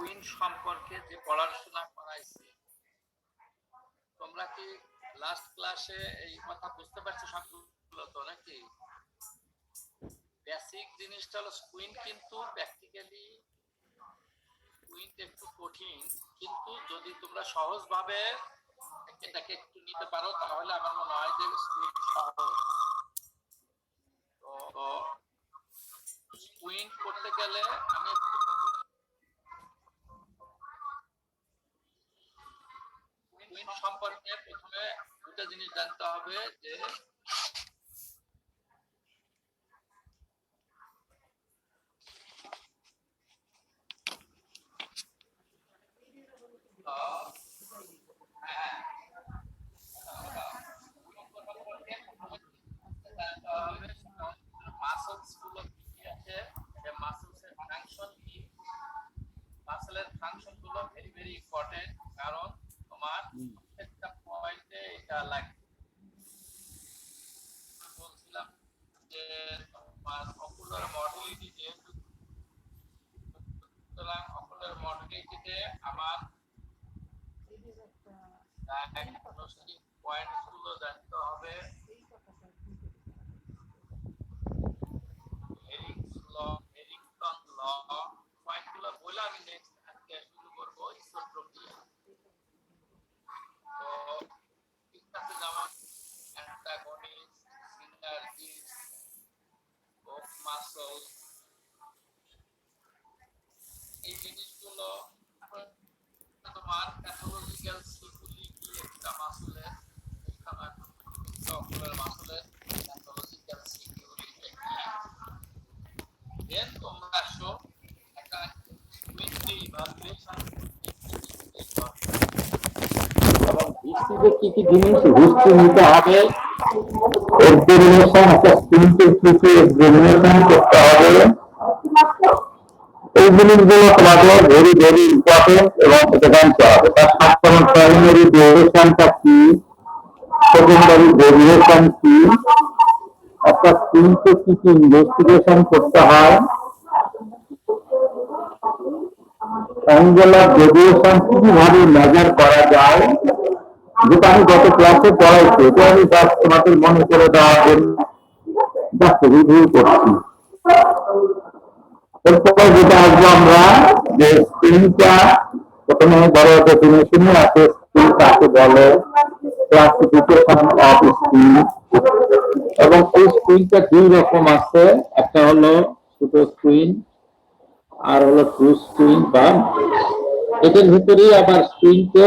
Queen সম্পর্কে যে পড়াশোনা করাইছি, তোমরা কি লাস্ট ক্লাসে এই কথা বুঝতে পারছো সবগুলো? তো নাকি বেসিক জিনিসটা হলো কুইন, কিন্তু প্র্যাকটিক্যালি কুইন একটু কঠিন, কিন্তু যদি তোমরা সহজভাবে এটাকে একটু নিতে পারো তাহলে আমার মনে হয় যে কুইন সহজ। তো কুইন করতে গেলে আমি একটু কুইন সম্পর্কে প্রথমে দুটো জিনিস জানতে হবে, যে মাসলস গুলো কি আছে, মাসলসের ফাংশন কি, মাসলের ফাংশন গুলো ভেরি ভেরি ইম্পর্টেন্ট, কারণ তোমার প্রত্যেকটা পয়েন্টে এটা লাগবে। বলছিলাম যে তোমার অকুলার মডেলিটি, যেহেতু সুতরাং অকুলার মডেলিটিতে আমার ডায়াগনস্টিক পয়েন্টস গুলো জানতে হবে। হেরিংটন ল পয়েন্টগুলো বলে আমি নেক্সট আজকে শুরু করব ঈশ্বর প্রক্রিয়া। তো ঠিক আছে, যেমন অ্যান্টাগনিস্ট, সিনার্জিস্ট, ওক মাসল, এই জিনিসগুলো তোমার প্যাথোলজিক্যাল সিগুলি কি একটা মাসলের, অকুলার মাসলের প্যাথোলজিক্যাল সিগুলি কি, দেন তোমরা আসো একটা কুইন্টি ইভালুয়েশন। এবং ভিত্তিতে কি কি জিনিস হিস্ট্রি নিতে হবে, এক্সামিনেশন একটা স্কিলকে কি কি এক্সামিনেশন করতে হবে, এই জিনিসগুলো তোমাদের ভেরি ভেরি ইম্পর্টেন্ট এবং এটা জানতে হবে। তার সাথে প্রাইমারি গ্রাজুয়েশনটা কি, সেকেন্ডারি গ্রাজুয়েশন কি, একটা স্কিলকে কি কি ইনভেস্টিগেশন করতে হয়, অ্যাঙ্গেল অফ গ্রাজুয়েশন কিভাবে মেজার করা যায়, যেটা আমি গত ক্লাসে পড়াইছি, এটা আমি জাস্ট তোমাদের মনে করে দেওয়ার জন্য জাস্ট রিভিউ করছি। এরপরে যেটা আসবো আমরা, যে স্ক্রিনটা প্রথমে বড় ডেফিনেশনে আছে, স্ক্রিন কাকে বলে, ক্লাসিফিকেশন অফ স্ক্রিন, এবং এই স্ক্রিনটা দুই রকম আছে, একটা হলো ছোট স্ক্রিন আর হলো ট্রু স্ক্রিন। বা এটার ভিতরেই আবার স্ক্রিনকে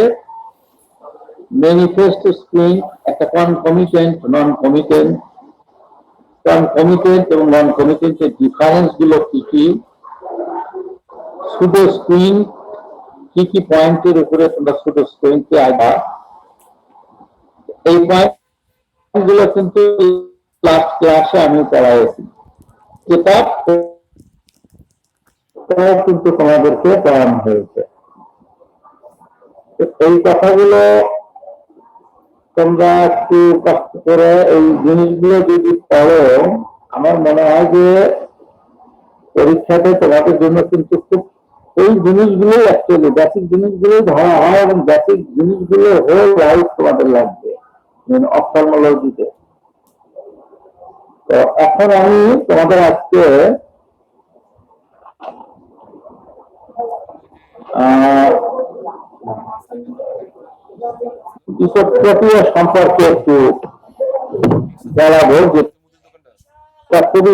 ম্যানিফেস্ট স্ক্রিন, একটা কনকমিটেন্ট, নন কমিটেন্ট, কনকমিটেন্ট এবং নন কমিটেন্টের ডিফারেন্স গুলো কি কি, শুধু স্ক্রিন কি কি পয়েন্টের উপরে তোমরা শুধু স্ক্রিনকে আইবা, এই পয়েন্ট গুলো কিন্তু লাস্ট ক্লাসে আমি পড়াইছি, যেটা কিন্তু তোমাদেরকে পড়ানো হয়েছে। এই কথাগুলো তোমরা একটু কষ্ট করে এই জিনিসগুলো যদি পড়ো, আমার মনে হয় যে পরীক্ষাতে তোমাদের জন্য কিন্তু খুব এই জিনিসগুলো অ্যাকচুয়ালি বেসিক জিনিসগুলো ধরা হয়, এবং বেসিক জিনিসগুলো হোল লাইফ তোমাদের লাগবে অপথলমোলজিতে। তো এখন আমি তোমাদের আজকে প্রক্রিয়া সম্পর্কে একটু জানাবো, যেটা খুবই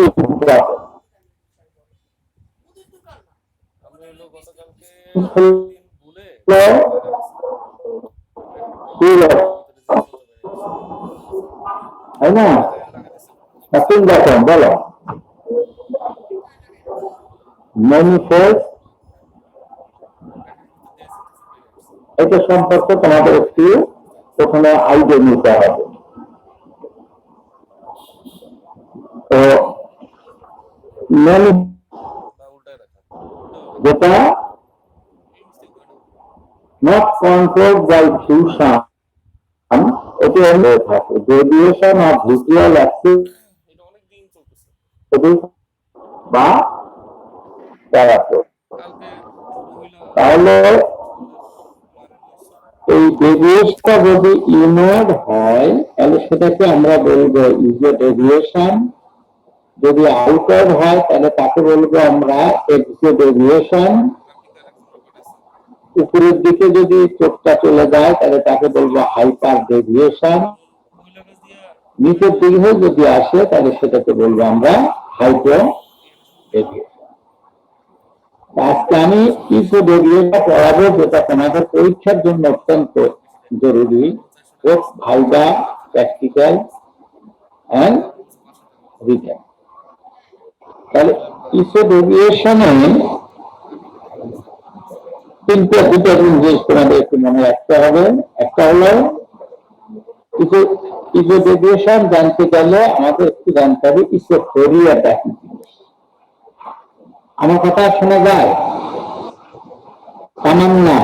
তাই না? এখন দেখো, বলো ম্যানিফেস্ট, এটা সম্পর্কে তোমাদের একটু প্রথমে আইডিয়া নিতে হবে। তো যেটা নট কন্ট্রোলড বাই ফিউশন, এটা হলে থাকে রেডিয়েশন অফ ভিজুয়াল অ্যাক্সিস বা প্যারাসোল। তাহলে এই ডেভিয়েশনটা যদি ইনওয়ার্ড হয় তাহলে সেটাকে আমরা বলবো ইজ এ ডেভিয়েশন। যদি আউটওয়ার্ড হয় তাহলে তাকে বলবো আমরা এক্সিট ডেভিয়েশন। উপরের দিকে যদি চোখটা চলে যায় তাহলে তাকে বলবো হাইপার ডেভিয়েশন। নিচের দিকে যদি আসে তাহলে সেটাকে বলবো আমরা হাইপো ডেভিয়েশন। আজকে আমি কিছু ডেভিয়েশন পড়াবো যেটা তোমাদের পরীক্ষার জন্য অত্যন্ত জরুরি, both viva, practical and written. তাহলে কিছু ডেভিয়েশনে দুটো জিনিস তোমাদের একটু মনে রাখতে হবে। একটা হলো কিছু ডেভিয়েশন জানতে গেলে আমাদের একটু জানতে হবে কিছু ফোরিয়ারটা কি জিনিস। আমার কথা শোনা যায়? তামান্না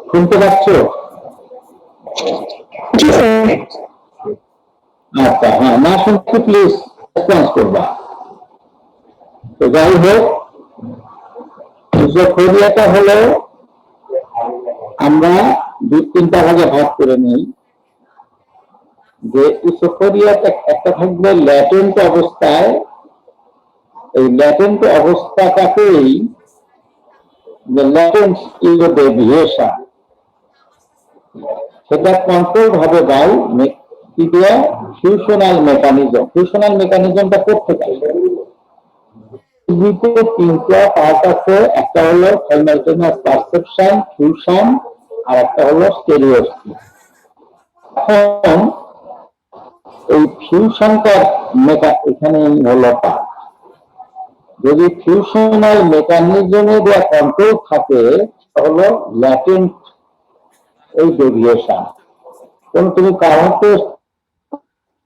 শুনতে পাচ্ছ? আচ্ছা, হ্যাঁ, না শুনতে প্লিজ রেসপন্স করবা। তো যাই হোক, ফোরিয়াটা হলো আমরা 2-3টা ভাগে ভাগ করে নিই। যে ইসোফোরিয়াটা একটা থাকবে ল্যাটেন্ট অবস্থায়, এই ল্যাটেন্ট অবস্থাটাকেই ল্যাটেন্ট ইজ এ ডেভিয়েশন, সেটা কন্ট্রোল হবে বাই ফিউশনাল মেকানিজম। ফিউশনাল মেকানিজমটা করতে পারে তিনটা পার্ট আছে। একটা হলো সাইমালটেনিয়াস পারসেপশন, ফিউশন, আর একটা হলো স্টেরিওস্কোপ। এখন এই ফিউশনটার এখানে হলো পার্ট। যদি ফিউশনাল মেকানিজমে দেওয়া কন্ট্রোল থাকে তাহলে ল্যাটেন্ট এই ডেভিয়েশন কোন তুমি কাউন্টে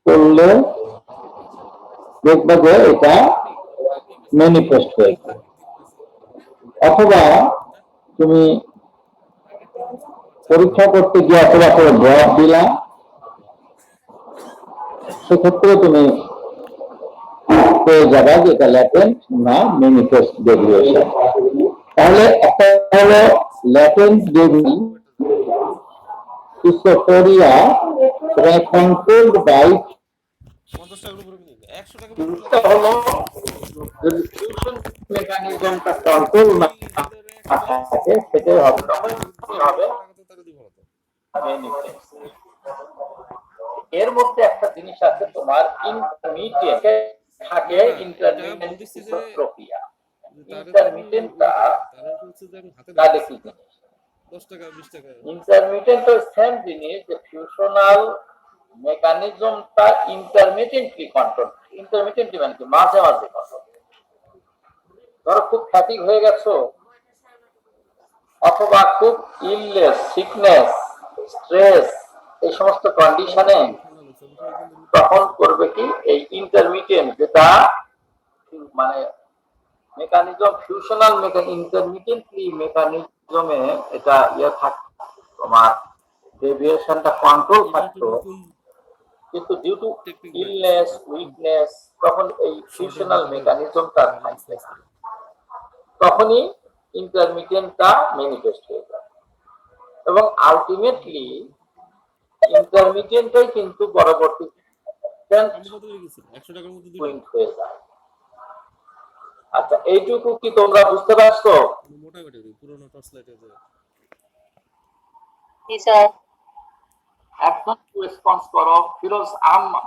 করলে দেখবে যে এটা ম্যানিফেস্ট হয়েছে। অথবা তুমি পরীক্ষা করতে গিয়ে অথবা করে ড্রপ দিলা, সেক্ষেত্রে তুমি পেয়ে যাবা যে এটা ল্যাটেন্ট না ম্যানিফেস্ট ডেভিয়েশন। তাহলে একটা হলো ল্যাটেন্ট ডেভিয়েশন ইসোফোরিয়া, কন্ট্রোলড বাই হলো যদি ফিউশন মেকানিজমটা কন্ট্রোল না থাকে সেটাই হবে ম্যানিফেস্ট। এর মধ্যে একটা জিনিস আছে তোমার ইন্টারমিডিয়েট থাকে, ইন্টারমিডিয়েট প্রক্রিয়া। ইন্টারমিডিয়েন্টটা তাহলে কি জিনিস? 10 টাকা 20 টাকা ইন্টারমিডিয়েন্ট তো সেম জিনিস, যে ফিউশনাল মেকানিজমটা ইন্টারমিডিয়েন্টলি কন্ট্রোল। ইন্টারমিডিয়েন্টলি মানে কি মাঝে মাঝে কন্ট্রোল। ধরো খুব ফ্যাটিক হয়ে গেছো অথবা খুব ইলনেস, সিকনেস, স্ট্রেস, এই সমস্ত কন্ডিশনে তখন করবে কি এই ইন্টারমিডিয়েন্ট, যেটা মানে মেকানিজম ফিউশনাল ইন্টারমিডিয়েন্টলি মেকানিজমে এটা থাকতো তোমার ডেভিয়েশনটা কন্ট্রোল থাকতো, কিন্তু ডিউ টু ইলনেস, উইকনেস, তখন এই ফিউশনাল মেকানিজমটা থাকবে না, তখনই ইন্টারমিডিয়েন্টটা ম্যানিফেস্ট হয়ে যায়। এবং আলটিমেটলি ইন্টারমিডিয়েন্টটাই কিন্তু পরবর্তী 100 টাকার মধ্যে পয়েন্ট হয়ে যায়। আচ্ছা, এইটুকু কি তোমরা বুঝতে পারছো? মোটামুটি পুরনো টর্চ লাইটে যে জি স্যার। এখন রেসপন্স করো ফিরোজ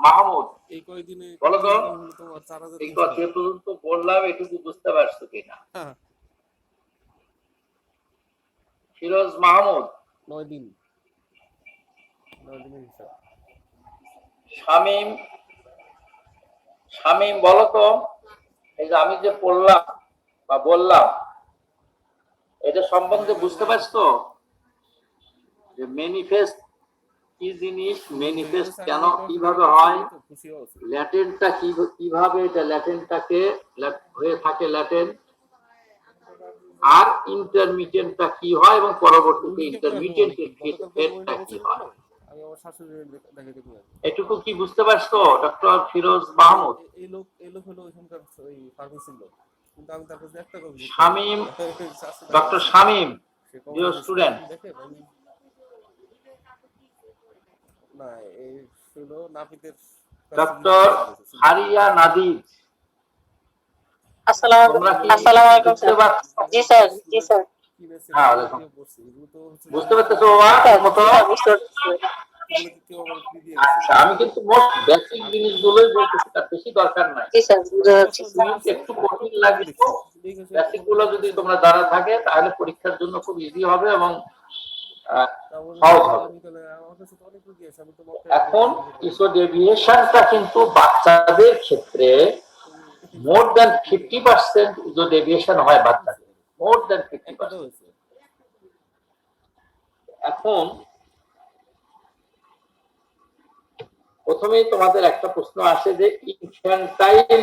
মাহমুদ। এই কয়দিনে বলো তো তোমার 4000 এই কথা যে পর্যন্ত বললাম এটুকু বুঝতে পারছো কিনা? হ্যাঁ, ফিরোজ মাহমুদ। 9 দিন 9 দিনের হিসাব। শামীম, শামীম বলো তো, এই যে আমি যে পড়লাম বা বললাম এটা সম্বন্ধে বুঝতে পারছো যে ম্যানিফেস্ট কি জিনিস, ম্যানিফেস্ট কেন, কিভাবে হয়, ল্যাটেন্টটা কিভাবে এটা ল্যাটেন্টটাকে হয়ে থাকে ল্যাটেন্ট, আর ইন্টারমিডিয়েন্টটা কি হয় এবং পরবর্তীতে ইন্টারমিডিয়েন্টের ফেটটা কি হয়, আমি আমার শাশুড়ি দেখাইতে দিই। এটুকু কি বুঝতে পারছো ডক্টর ফিরোজ মাহমুদ? এই লোক হলো এখানকার ওই ফার্মেসির লোক। কিন্তু আমি তার কাছে একটা কপি শামীম, ডক্টর শামীম, প্রিয় স্টুডেন্ট। দেখেন না এই হলো নাপিতের ডক্টর হারিয়া নাদির, তোমরা কি আসসালামু আলাইকুম বুঝতে পারছো? জি স্যার জি স্যার হ্যাঁ, ওয়ালাইকুম। বুঝতে পারতেছো বাবা ঠিক মতো? আচ্ছা, আমি কিন্তু মোস্ট বেসিক জিনিসগুলোই বলতেছি, তার বেশি দরকার নাই। জি স্যার বুঝা যাচ্ছে একটু কঠিন লাগে, বেসিক গুলো যদি তোমরা জানা থাকে তাহলে পরীক্ষার জন্য খুব ইজি হবে এবং সহজ হবে। এখন ইসো ডেভিয়েশনটা কিন্তু বাচ্চাদের ক্ষেত্রে মোর দ্যান 50% ইসো ডেভিয়েশন হয় বাচ্চাদের, মোর দ্যান 50%। এখন প্রথমেই তোমাদের একটা প্রশ্ন আসে যে ইনফ্যান্টাইল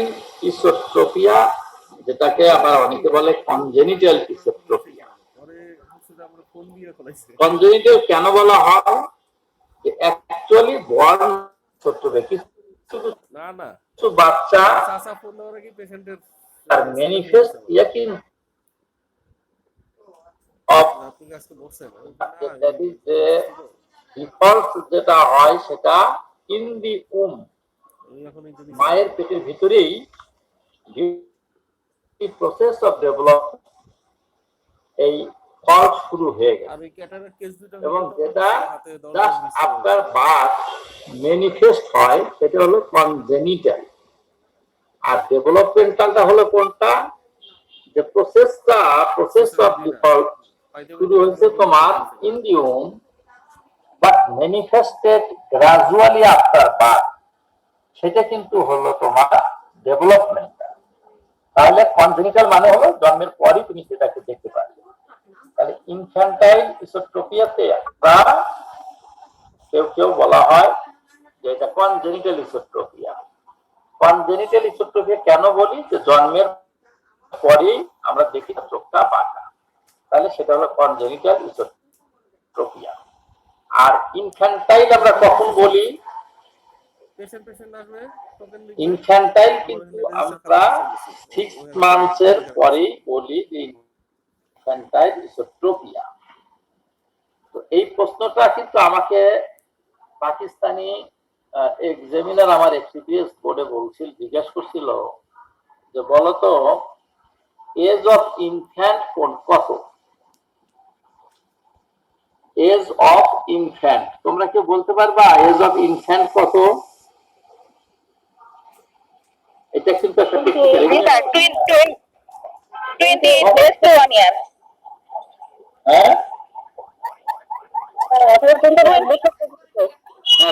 ইসোট্রপিয়া, যেটাকে আবার অনেকে বলে কনজেনিটাল ইসোট্রপিয়া। কনজেনিটাল কেন বলা হয়? যে অ্যাকচুয়ালি বর্ন ইসোট্রপিয়া, না না কিছু বাচ্চা চাচা ফোন দেওয়ার কি পেশেন্টের তার ম্যানিফেস্ট ইয়াকিন অফ আপনি আজকে বলছেন দ্যাট ইজ যে ডিফল্ট যেটা হয় সেটা ইন দি উম, মায়ের পেটের ভিতরেই প্রসেস অফ ডেভেলপমেন্ট এই ফল্ট শুরু হয়ে গেছে, এবং যেটা জাস্ট আফটার বার্থ ম্যানিফেস্ট হয় সেটা হলো কনজেনিটাল। আর ডেভেলপমেন্টালটা হলো কোনটা? যে প্রসেস অফ ডিফল্ট শুরু হয়েছে তোমার in the um but manifested gradually after birth, সেটা কিন্তু হলো তোমার ডেভেলপমেন্ট। তাহলে কনজেনিটাল মানে হলো জন্মের পরই তুমি সেটাকে দেখতে পারবে। তাহলে ইনফ্যান্টাইল ইসোট্রপিয়াতে আমরা কেউ কেউ বলা হয় যে এটা কনজেনিটাল ইসোট্রপিয়া। কনজেনিটাল ইসোট্রপিয়া কেন বলি? যে জন্মের পরেই আমরা দেখি চোখটা বাঁকা, তাহলে সেটা হলো কনজেনিটাল ইসোট্রপিয়া। আর ইনফ্যান্টাইল আমরা কখন বলি? ইনফ্যান্টাইল কিন্তু আমরা 6 মান্থসের পরেই বলি যে ইনফ্যান্টাইল ইসোট্রপিয়া। তো এই প্রশ্নটা কিন্তু আমাকে পাকিস্তানি এক্সামিনার আমার এক্সপিএস বোর্ডে জিজ্ঞেস করছিল যে বলতো এজ অফ ইনফ্যান্ট কত? এজ অফ ইনফ্যান্ট তোমরা কি বলতে পারবা এজ অফ ইনফ্যান্ট কত? এটা কিন্তু একটা হ্যাঁ,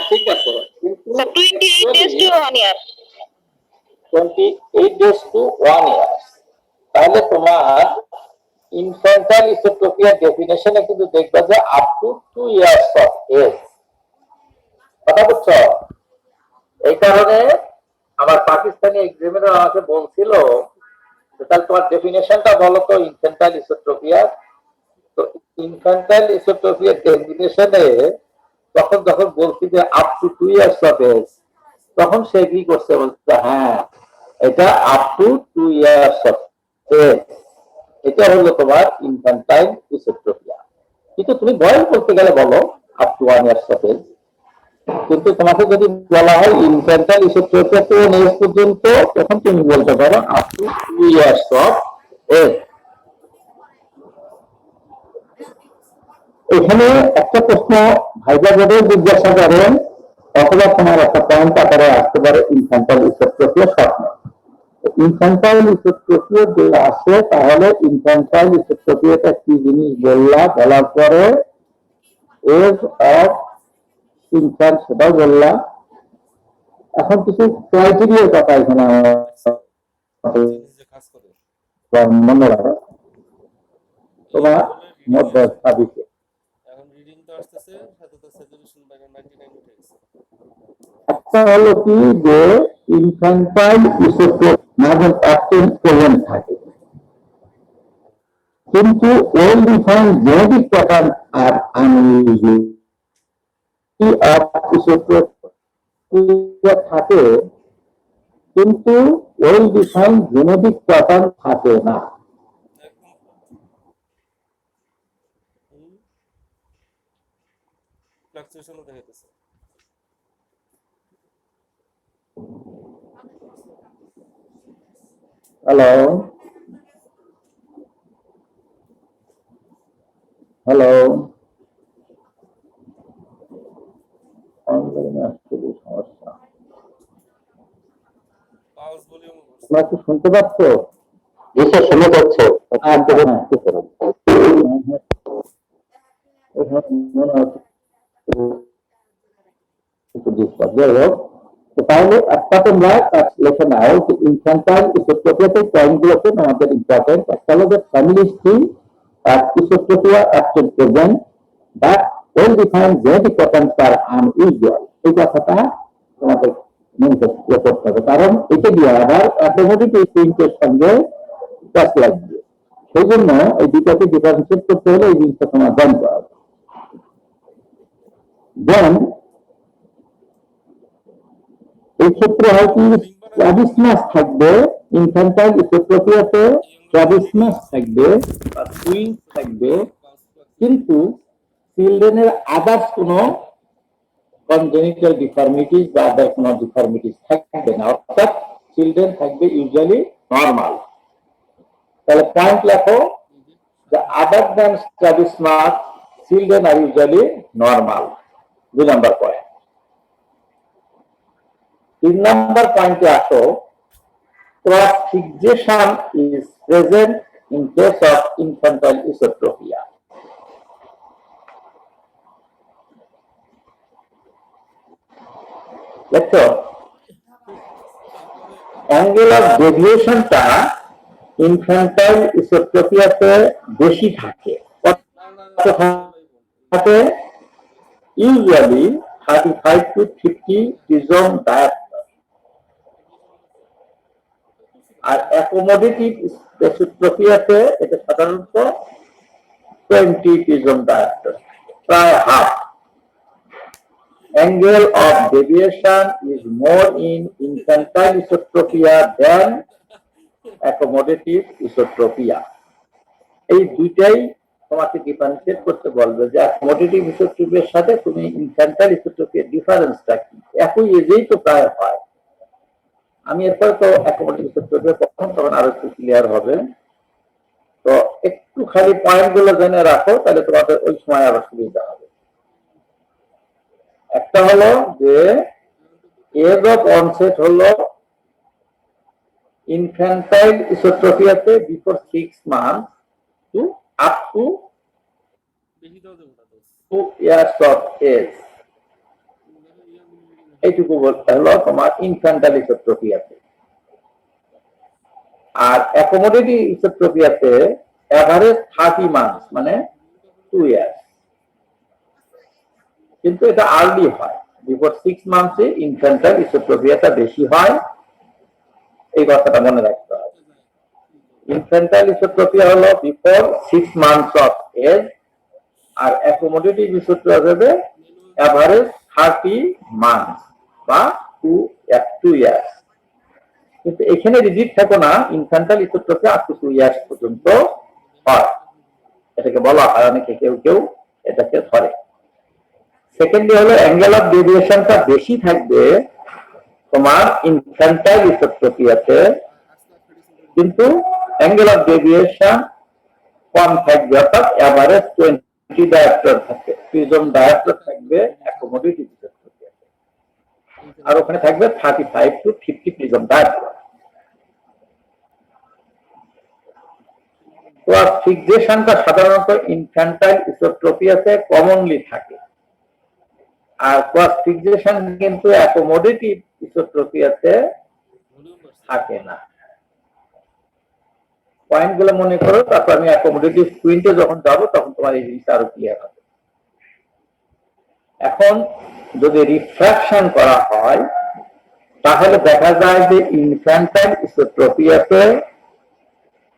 ঠিক আছে, কিন্তু 28 days to 1 year। তাহলে তোমার ইনফ্যান্টাইল ইসোট্রপিয়ার ডেফিনেশনে কিন্তু দেখবা যে up to 2 years of age. কথা বুঝছো? এই কারণে আমার পাকিস্তানি এক্সামিনার আমাকে বলছিল তাহলে তোমার ডেফিনেশনটা বলো তো ইনফ্যান্টাইল ইসোট্রপিয়ার। তো ইনফ্যান্টাইল ইসোট্রপিয়ার ডেফিনেশনে যখন বলছি যে up to 2 years of age, তখন সে এগ্রি করছে, বলছে হ্যাঁ এটা up to 2 years of age, এটা হলো তোমার ইনফ্যান্টাইল ইসোট্রপিয়া। কিন্তু তুমি বয়স বলতে গেলে বলো up to 1 years of age, কিন্তু তোমাকে যদি বলা হয় ইনফ্যান্টাইল ইসোট্রপিয়া কোন এজ পর্যন্ত, তখন তুমি বলতে পারো up to 2 years of age. এখানে একটা প্রশ্ন ভাইবা বোর্ডে জিজ্ঞাসা করেন, অথবা তোমার একটা পয়েন্ট আকারে আসতে পারে ইনফ্যান্টাইল ইসোট্রপিয়া স্বপ্ন। ইনফ্যান্টাইল ইসোট্রপিয়া যে আসে, তাহলে ইনফ্যান্টাইল ইসোট্রপিয়াটা কি জিনিস বলার পরে এজ অফ ইনফ্যান্ট সেটাও বললাম। এখন কিছু ক্রাইটেরিয়ার কথা এখানে মনে রাখো। তোমার মধ্যে সাবিকে একটা হলো কি যে ইনফ্যান্টাইল ইসোট্রপিয়া থাকে, কিন্তু ওয়েল ডিফাইন্ড জেনেটিক প্যাটার্ন আর ইসোট্রপিয়া থাকে, কিন্তু ওয়েল ডিফাইন্ড জেনেটিক প্যাটার্ন থাকে না। ফ্লাকচুয়েশনও দেখাইতেছে। হ্যালো হ্যালো, অনলাইনে আসলে সমস্যা। পালস ভলিউম করছে। তোমরা কি শুনতে পাচ্ছ? জি স্যার, শুনে পাচ্ছ। মনে হচ্ছে যাই হোক, তাহলে একটা তোমরা লেখে নাও যে ইনফ্যান্টাইল ইসোট্রপিয়াতে পয়েন্টগুলোকে আমাদের ইম্পর্টেন্ট। একটা হলো যে family history esotropia at present that well defined genetic patterns are unusual. এই কথাটা তোমাদের মনে করতে হবে, কারণ এটা দিয়ে আবার অটোমেটিক এই প্রিন্টের সঙ্গে কাজ লাগবে। সেই জন্য এই দুটাকে ডিফারেন্সিয়েট করতে হলে এই জিনিসটা তোমার জানতে হবে। দেন এই ক্ষেত্রে হয় কি, ট্রাভিসমাস থাকবে ইনফ্যান্টাইল ইসোট্রপিয়াতে, ট্রাভিসমাস থাকবে বা টুইন্স থাকবে, কিন্তু চিলড্রেনের আদার্স কোনো কনজেনিটাল ডিফর্মিটিস বা আদার কোনো ডিফর্মিটিস থাকবে না, অর্থাৎ চিলড্রেন থাকবে ইউজুয়ালি নর্মাল। তাহলে পয়েন্ট লেখো যে other than ট্রাভিসমাস children are usually normal. 2 number point. 3 নম্বর পয়েন্টে আসো, cross fixation is present in case of infantile esotropia. দেখো, অ্যাঙ্গেল অফ ডেভিয়েশনটা ইনফ্যান্টাইল ইসোট্রপিয়াতে বেশি থাকে। থাকে ইউজুয়ালি 35 to 50 প্রিজম ডায়াপ্টার, আর অ্যাকোমোডেটিভ ইসোট্রপিয়াতে এটা সাধারণত 20 প্রিজম ডায়াপ্টার, প্রায় half. Angle of deviation is more in infantile isotropia than accommodative isotropia. এই দুইটাই তোমাকে ডিফারেন্সিয়েট করতে বলবে যে accommodative isotropia সাথে তুমি infantile isotropia ডিফারেন্সটা কি। একই এজেই তো প্রায় হয়। আমি এরপরে তো accommodative isotropia কখন তখন আরো একটু ক্লিয়ার হবে। তো একটু খালি পয়েন্ট গুলো জেনে রাখো, তাহলে তোমাদের ওই সময় আবার সুবিধা হবে। একটা হলো যে এজ অফ অনসেট হলো ইনফ্যান্টাইল ইসোট্রপিয়াতে before 6 month to up to 2 years of age. এইটুকু হলো তোমার ইনফ্যান্টাইল ইসোট্রপিয়াতে। আর অ্যাকোমোডেটিভ ইসোট্রপিয়াতে এভারেজ 30 মান্থ মানে 2 ইয়ার্স, কিন্তু এটা আর্লি হয়। বিফোর 6 মান্থসে ইনফ্যান্টাইল ইসোট্রপিয়াটা বেশি হয়, এই কথাটা মনে রাখতে হবে। ইনফ্যান্টাইল ইসোট্রপিয়া হলো বিফোর 6 মান্থস অফ এজ, আর অ্যাকোমোডেটিভ ইসোট্রপিয়া এভারেজ 30 মান্থস বা 2 ইয়ার্স। কিন্তু এখানে রিজিড থাকো না, infantile esotropia up to 2 years পর্যন্ত হয়, এটাকে বলা হয়। অনেকে কেউ কেউ এটাকে ধরে। সেকেন্ডলি হলো অ্যাঙ্গেল অফ ডেভিয়েশনটা বেশি থাকবে তোমার ইনফ্যান্টাইল ইসোট্রপিয়াতে, কিন্তু অ্যাঙ্গেল অফ ডেভিয়েশন কম থাকবে, অর্থাৎ এভারেজ 20 ডায়াপ্টার থাকবে, প্রিজম ডায়াপ্টার থাকবে অ্যাকোমোডেটিভ ইসোট্রপিয়াতে, আর ওখানে থাকবে 35 to 50 প্রিজম ডায়াপ্টার। তো ফিক্সেশনটা সাধারণত ইনফ্যান্টাইল ইসোট্রপিয়াতে কমনলি থাকে, আর ক্রস ফিক্সেশন কিন্তু অ্যাকোমোডেটিভ ইসোট্রপিয়াতে থাকে না। পয়েন্ট গুলো মনে করো, তারপর আমি অ্যাকোমোডেটিভ টুইন্টে যখন যাবো তখন তোমার এই জিনিসটা আরো ক্লিয়ার হবে। এখন যদি রিফ্র্যাকশন করা হয় তাহলে দেখা যায় যে ইনফ্যান্টাইল ইসোট্রপিয়াতে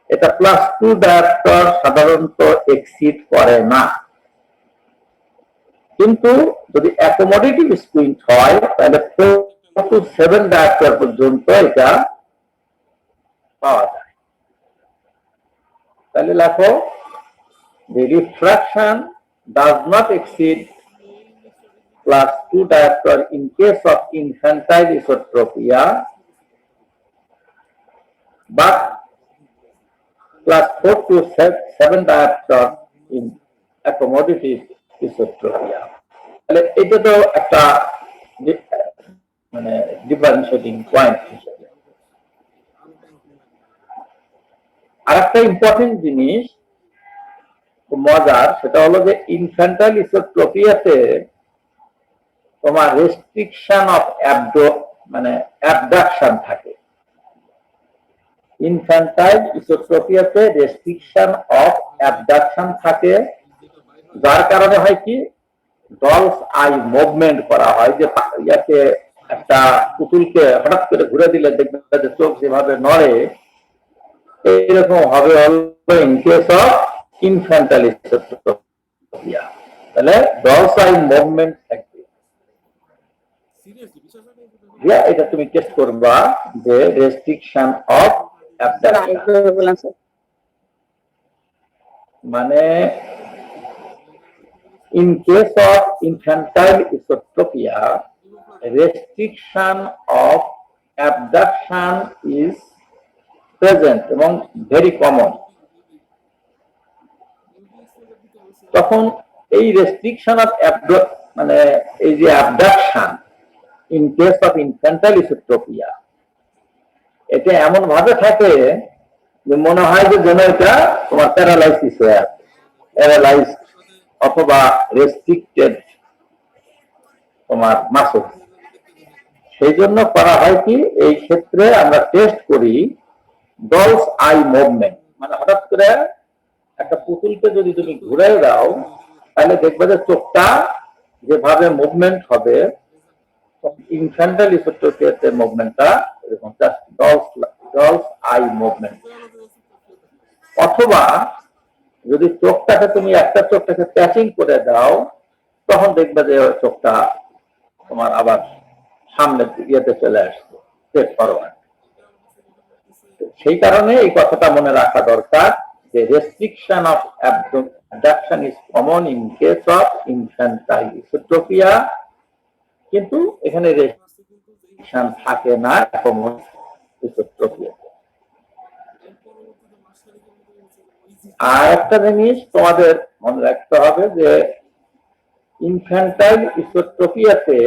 এটা +2 ডায়াপ্টার সাধারণত এক্সিড করে না, কিন্তু যদি অ্যাকোমোডেটিভ স্কুইন্ট হয় তাহলে 4 to 7 ডায়াপ্টার পর্যন্ত এটা পাওয়া যায়। তাহলে লেখো the refraction does not exceed +2 diopter in case of infantile isotropia, but +4 to 7 diopter in accommodative isotropia. তাহলে এটা তো একটা মানে ডিফারেন্সিয়েটিং পয়েন্ট হিসেবে। আরেকটা ইম্পর্টেন্ট জিনিস মজার, সেটা হলো যে ইনফ্যান্টাইল ইসোট্রপিয়াতে তোমার রেস্ট্রিকশন অফ মানে অ্যাবডাকশন থাকে। ইনফ্যান্টাইল ইসোট্রপিয়াতে রেস্ট্রিকশন অফ অ্যাবডাকশন থাকে, যার কারণে হয় কি ডলস আই মুভমেন্ট করা হয়, যে ইয়াকে একটা পুতুলকে হঠাৎ করে ঘুরে দিলে দেখবে যে চোখ যেভাবে নড়ে, এইরকম হবে ইন কেস অফ ইনফ্যান্টাইল ইসোট্রপিয়া। তাহলে ডলস আই মুভমেন্ট থাকবে। এটা তুমি টেস্ট করবা যে রেস্ট্রিকশন অফ অ্যাবডাকশন মানে in case of infantile isotropia, restriction of abduction is present এবং very common. তখন এই রেস্ট্রিকশন অফ মানে এই যে abduction in case of infantile esotropia, এটা এমন ভাবে থাকে যে মনে হয় যে যেন এটা তোমার প্যারালাইসিস হয়ে আছে, প্যারালাইজ অথবা রেস্ট্রিক্টেড তোমার মাসল। সেই জন্য করা হয় কি, এই ক্ষেত্রে আমরা টেস্ট করি ডলস আই মুভমেন্ট, মানে হঠাৎ করে একটা পুতুলকে যদি তুমি ঘুরে দাও তাহলে দেখবে যে চোখটা যেভাবে মুভমেন্ট হবে, ইনফ্যান্টাইল ইসোট্রপিয়াতে মুভমেন্টটা এরকম জাস্ট ডলস আই মুভমেন্ট। অথবা যদি চোখটাকে তুমি একটা চোখটাকে প্যাচিং করে দাও, তখন দেখবে যে চোখটা তোমার আবার সামনে ইয়েতে চলে আসছে, স্ট্রেট ফরওয়ার্ড। সেই কারণে এই কথাটা মনে রাখা দরকার যে restriction of abduction is common in case of infantile esotropia, কিন্তু এখানে রেস্ট্রিকশন থাকে না ইসোট্রপিয়া। আর একটা জিনিস তোমাদের মনে রাখতে হবে যে ইনফ্যান্টাইল ইসোট্রপিয়াতে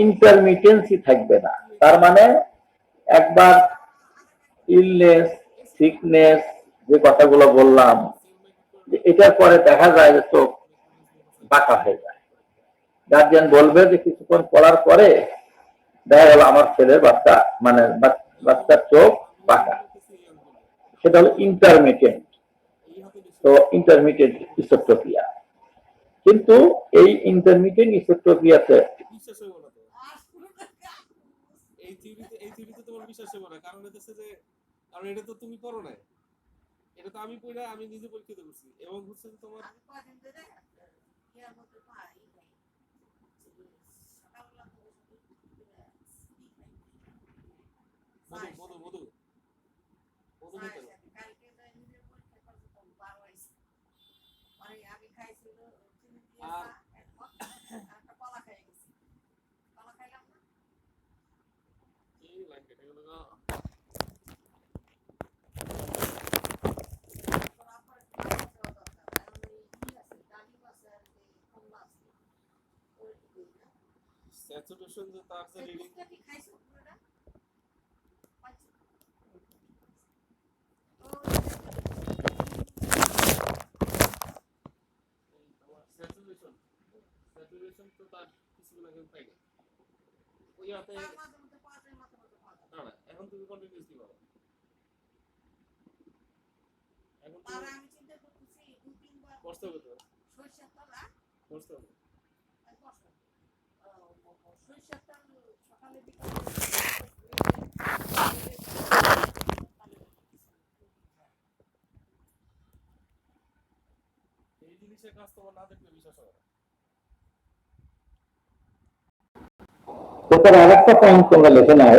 ইন্টারমিটেন্সি থাকবে না। তার মানে একবার ইলনেস, সিকনেস, যে কথাগুলো বললাম, যে এটার পরে দেখা যায় যে চোখ বাঁকা হয়ে যায়। গার্জিয়ান বলবে যে কিছুক্ষণ পড়ার পরে দেখা গেল আমার ছেলের বাচ্চার চোখ বাঁকা, সেটা হলো ইন্টারমিটেন্ট। তো ইন্টারমিটেন্ট ইসোট্রপিয়া, কিন্তু এই ইন্টারমিটেন্ট ইসোট্রপিয়াতে এটা তো তুমি পড়ো না, এটা তো আমি পড়া, আমি নিজে পরীক্ষিত করছি এবং হচ্ছে তোমার মধু মধু মধু মধু স্যাচুরেশন যে তার যে রিডিং স্যাচুরেশন তো তার কিছু না কেউ পাই না ওই হাতে না না, এখন তুমি কন্টিনিউয়াসলি পাবো। এখন তুমি আমি চিন্তা করতেছি 2-3 বার করতে হবে, তো সরিষার তলা করতে হবে, সরিষার তেল সকালে বিকালে এই জিনিসের কাজ তোমার না দেখলে বিশ্বাস হবে না। আরেকটা পয়েন্ট তোমরা লিখে নাও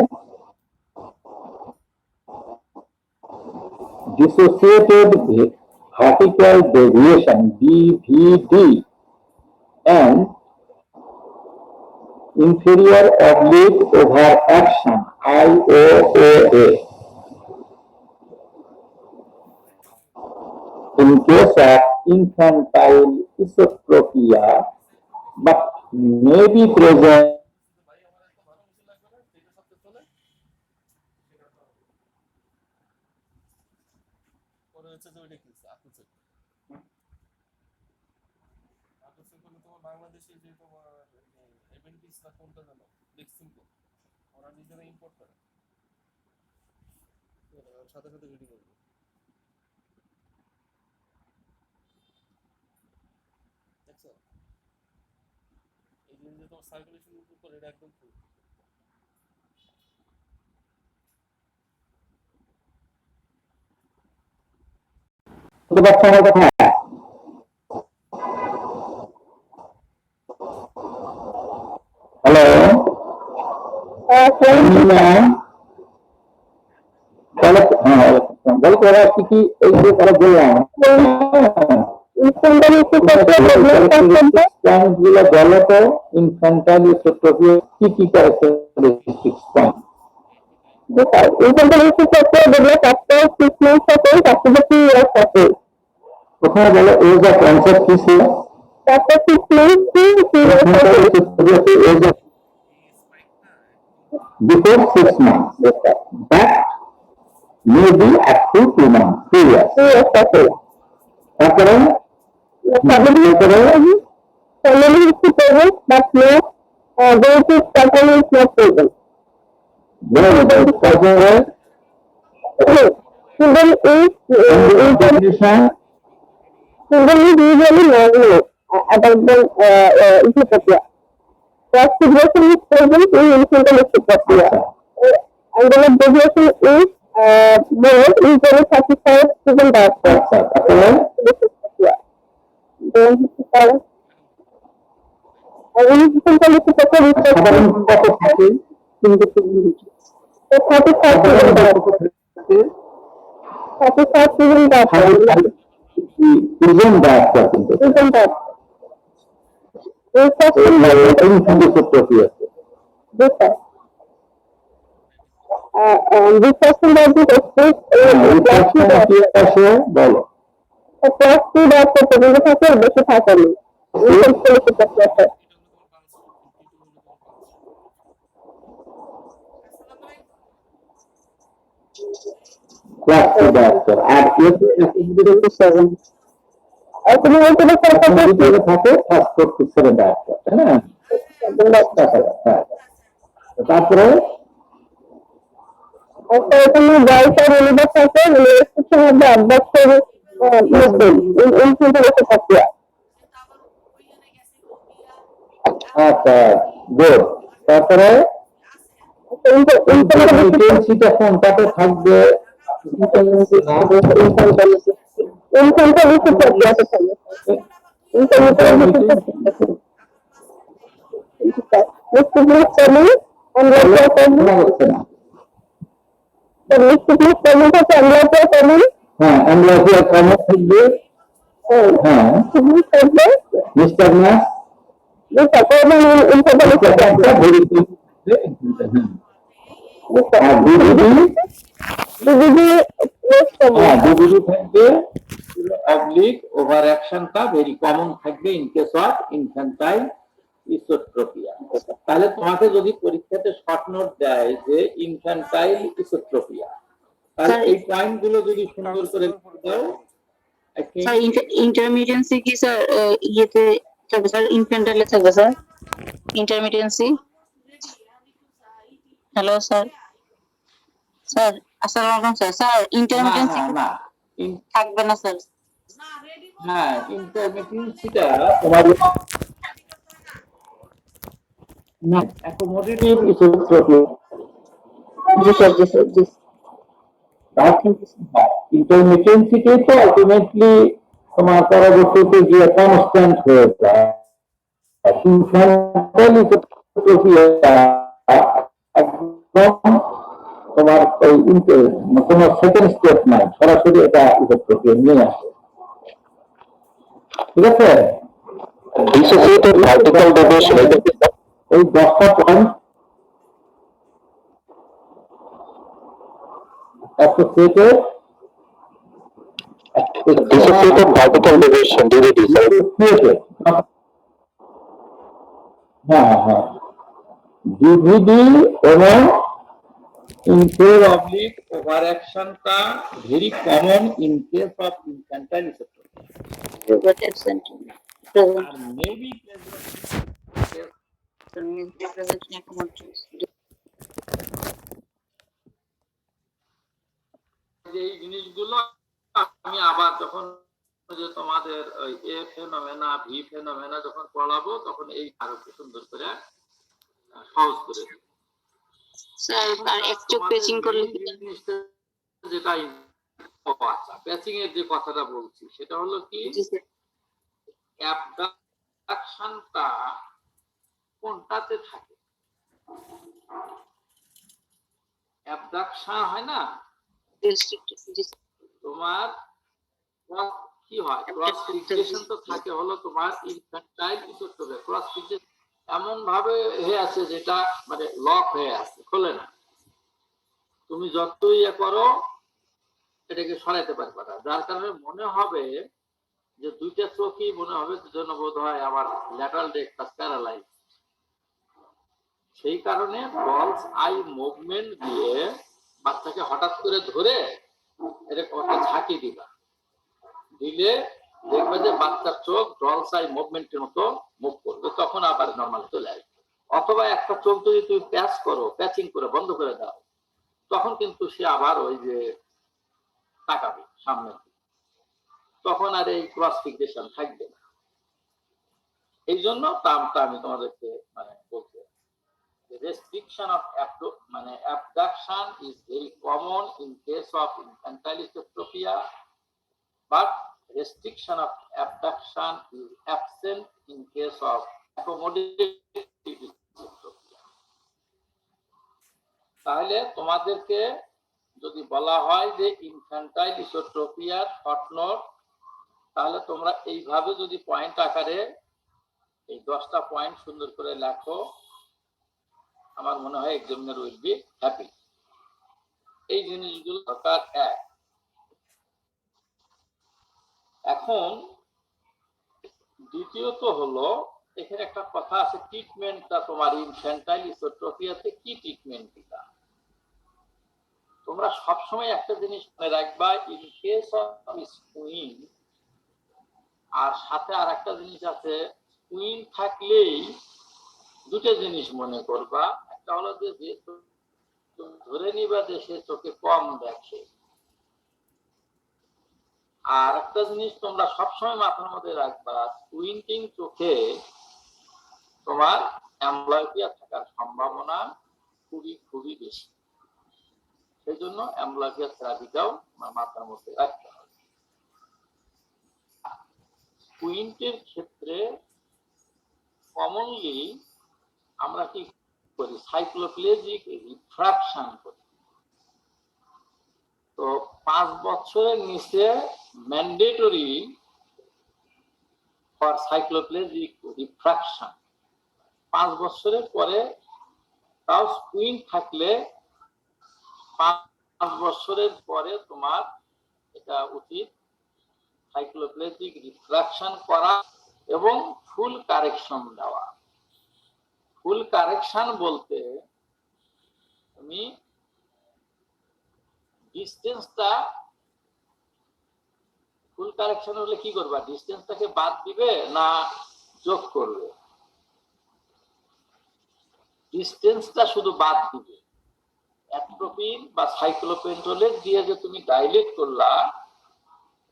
dissociated vertical deviation (DVD) and inferior oblique overaction (IOOA) in case of infantile esotropia, but may be present ভাই আমার একটা ভালো কিছু লাগবে না যেটা সাথে চলে পরে হচ্ছে যে ওইটা কি আকুচে আকুচে করলে তোমার বাংলাদেশে যে তোমার এভেন্টিস না কোনটা জানো দেখছিমকো ওরা নিজেরা ইম্পোর্ট করে সাথে সাথে রেডি করবে দেখছো এই যে তোমার সার্কুলেশন করে এটা একদম ফুল শুনতে পাচ্ছ আমার কথা? হ্যালো, বলো তোরা কি কি এই যে তারা বললাম গুলো বলো তো ইনফ্যান্টাইল এসোট্রপিয়া কি কি ক্যারেক্টারিস্টিক্স পয়েন্ট? প্রথমে বলো এজ অফ কনসেপ্ট কি ছিল? Before 6 months. That may be up to 2 months, 2 years. তারপরে Children is usually normal about the esophagia. First deviation is present in infantile esophagia. And the deviation is more usually 35 season diaphragm. Then infantile esophagia is 35 season diaphragm. 35 season diaphragm. Isn't that something? Isn't that? Esophagia. This one. This person that is expressed বলো the first two that the positive factor বেশি থাকে না class 2 doctor আর এর 7 এখন হয়তো থাকে first 47 doctor তাই না? তারপরে একটা এখানে বয়সের অনুবাদ থাকে রেজিস্ট্রেশন মধ্যে অভ্যাস করে ইনফ্লুয়েন্সা প্রক্রিয়া আচ্ছা গুড। তারপরে ইন্টেন্সিটা কোনটাতে থাকবে? ইনফ্লুয়েন্সা প্রক্রিয়াতে থাকবে হ্যাঁ অ্যাম্বুলেন্সের কমন থাকবে। হ্যাঁ মিস্টার না থাকবে অবলিক ওভার অ্যাকশনটা ভেরি কমন থাকবে ইন কেস অফ ইনফ্যান্টাইল ইসোট্রপিয়া। তাহলে তোমাকে যদি পরীক্ষাতে শর্ট নোট দেয় যে ইনফ্যান্টাইল ইসোট্রপিয়া, তাহলে এই পয়েন্ট গুলো যদি সুন্দর করে দাও। স্যার ইন্টারমিডিয়েন্সি কি স্যার ইয়েতে থাকবে স্যার ইনফ্যান্টাইলে থাকবে স্যার ইন্টারমিডিয়েন্সি? হ্যালো স্যার স্যার আসসালামু আলাইকুম স্যার স্যার ইন্টারমিডিয়েন্সি থাকবে না স্যার? হ্যাঁ ইন্টারমিডিয়েন্সিটা তোমার না অ্যাকোমোডেটিভ ইসোট্রপিয়া। জি স্যার জি স্যার জি ইন্টারমিটেন্সিটি তো আলটিমেটলি তোমার পরবর্তীতে গিয়ে কনস্ট্যান্ট হয়ে যায়। ইনফ্যান্টাইল ইসোট্রপিয়া একদম তোমার ওই কোনো সেকেন্ড স্টেপ নাই, সরাসরি এটা ইফেক্ট প্রক্রিয়া নিয়ে আসে। ঠিক আছে, ডিসোসিয়েটেড ভার্টিক্যাল ডেভিয়েশন এই 10টা point associated dissociated vertical deviation DVD হ্যাঁ হ্যাঁ ডিভিডি এবং इंफेर ऑब्लिक ओवरएक्शन का very common in case of infantile receptor Robert absent. Present. May be Present in accommodations. এই জিনিসগুলো আমি আবার যখন যে তোমাদের ওই এ ফেনোমেনা ভি ফেনোমেনা যখন পড়াবো তখন এই আরো সুন্দর করে সহজ করে দেব। Sir, আর একটু পেচিং করলে কি জিনিসটা যেটা আচ্ছা প্যাচিং এর যে কথাটা বলছি সেটা হলো কি জি স্যার অ্যাবডাকশনটা কোনটাতে থাকে? অ্যাবডাকশন হয় না রেস্ট্রিক্টেড জি স্যার তোমার কি হয় ক্রস ফিক্সেশন তো থাকে হলো তোমার ইনফ্যান্টাইল ইসোটোপে ক্রস ফিক্সেশন এমন ভাবে হয়ে আছে যেটা মানে লক হয়ে আছে খোলে না, তুমি যতই ইয়ে করো এটাকে সরাইতে পারবে না, যার কারণে মনে হবে যে দুইটা চোখই মনে হবে জন্য বোধ হয় আমার ল্যাটারাল রেকটাস প্যারালাইজ। সেই কারণে বলস আই মুভমেন্ট দিয়ে বাচ্চাকে হঠাৎ করে ধরে এরকম একটা ঝাঁকি দিবা, দিলে দেখবে যে বাচ্চার চোখ ডলস আই মুভমেন্টের মতো মুভ করবে, তখন আবার নর্মাল চলে আসবে। অথবা একটা চোখ যদি তুমি প্যাচ করো প্যাচিং করে বন্ধ করে দাও তখন কিন্তু সে আবার ওই যে তাকাবে সামনে, তখন আর এই ক্রস ফিক্সেশন থাকবে না। এই জন্য টার্মটা আমি তোমাদেরকে মানে বলতে restriction of abduction is very common in case of infantile dystrophy, but restriction of abduction is absent in case of accommodative dystrophy. তাহলে তোমাদেরকে যদি বলা হয় যে ইনফ্যান্টাইল ইসোট্রপিয়ার শর্ট নোট, তাহলে তোমরা এইভাবে যদি পয়েন্ট আকারে এই 10টা পয়েন্ট সুন্দর করে লেখো, আমার মনে হয় এক্সামিনার উইল বি হ্যাপি। এই জিনিসগুলো দরকার এক। এখন দ্বিতীয়ত হলো এখানে একটা কথা আছে, ট্রিটমেন্টটা তোমার ইনফ্যান্টাইল ইসোট্রপিয়াতে কি ট্রিটমেন্ট দিবা? তোমরা সবসময় একটা জিনিস মনে রাখবা, ইন কেস অফ স্কুইন আর সাথে আর একটা জিনিস আছে, স্কুইন থাকলেই দুটো জিনিস মনে করবা, একটা হলো যে ধরে নিবা যে সে চোখে কম দেখে, আর একটা জিনিস তোমরা সবসময় মাথার মধ্যে রাখবা, স্কুইন্টিং চোখে তোমার অ্যামব্লাইপিয়া থাকার সম্ভাবনা খুবই খুবই বেশি। সেই জন্য অ্যামব্লাইপিয়া থেরাপিটাও মাথার মধ্যে রাখতে হবে। স্কুইন্টের ক্ষেত্রে কমনলি আমরা কি করি, সাইক্লোপ্লেজিক রিফ্রাকশন করি। তো 5 বছরের নিচে ম্যান্ডেটরি ফর সাইক্লোপ্লেজিক রিফ্রাকশন, 5 বছরের পরে তাও স্কুইন থাকলে 5 বছরের পরে তোমার এটা উচিত সাইক্লোপ্লেজিক রিফ্রাকশন করা এবং ফুল কারেকশন দেওয়া। ফুল কারেকশন বলতে তুমি ডিস্টেন্সটা, ফুল কারেকশন হলে কি করবা, ডিস্টেন্সটাকে বাদ দিবে না যোগ করবে? ডিস্টেন্সটা শুধু বাদ দিবে। অ্যাট্রোপিন বা সাইক্লোপেন্টোলেট দিয়ে যে তুমি ডাইলেট করলা,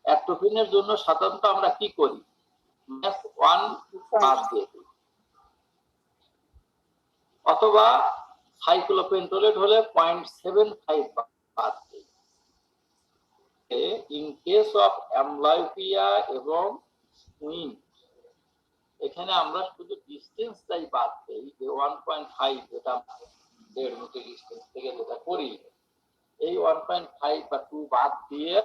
অ্যাট্রোপিনের জন্য সাধারণত আমরা কি করি, -1 বাদ দিয়ে দিই, অথবা সাইক্লোপেন্টোলেট হলে 0.75 বাদ দিই। ইন কেস অফ অ্যামব্লাইপিয়া এবং স্কুইন এখানে আমরা শুধু ডিস্টেন্সটাই বাদ দিই, যে 1.5 যেটা 1.5 মিটার ডিস্টেন্স থেকে যেটা করি, এই 1.5 বা 2 বাদ দিয়ে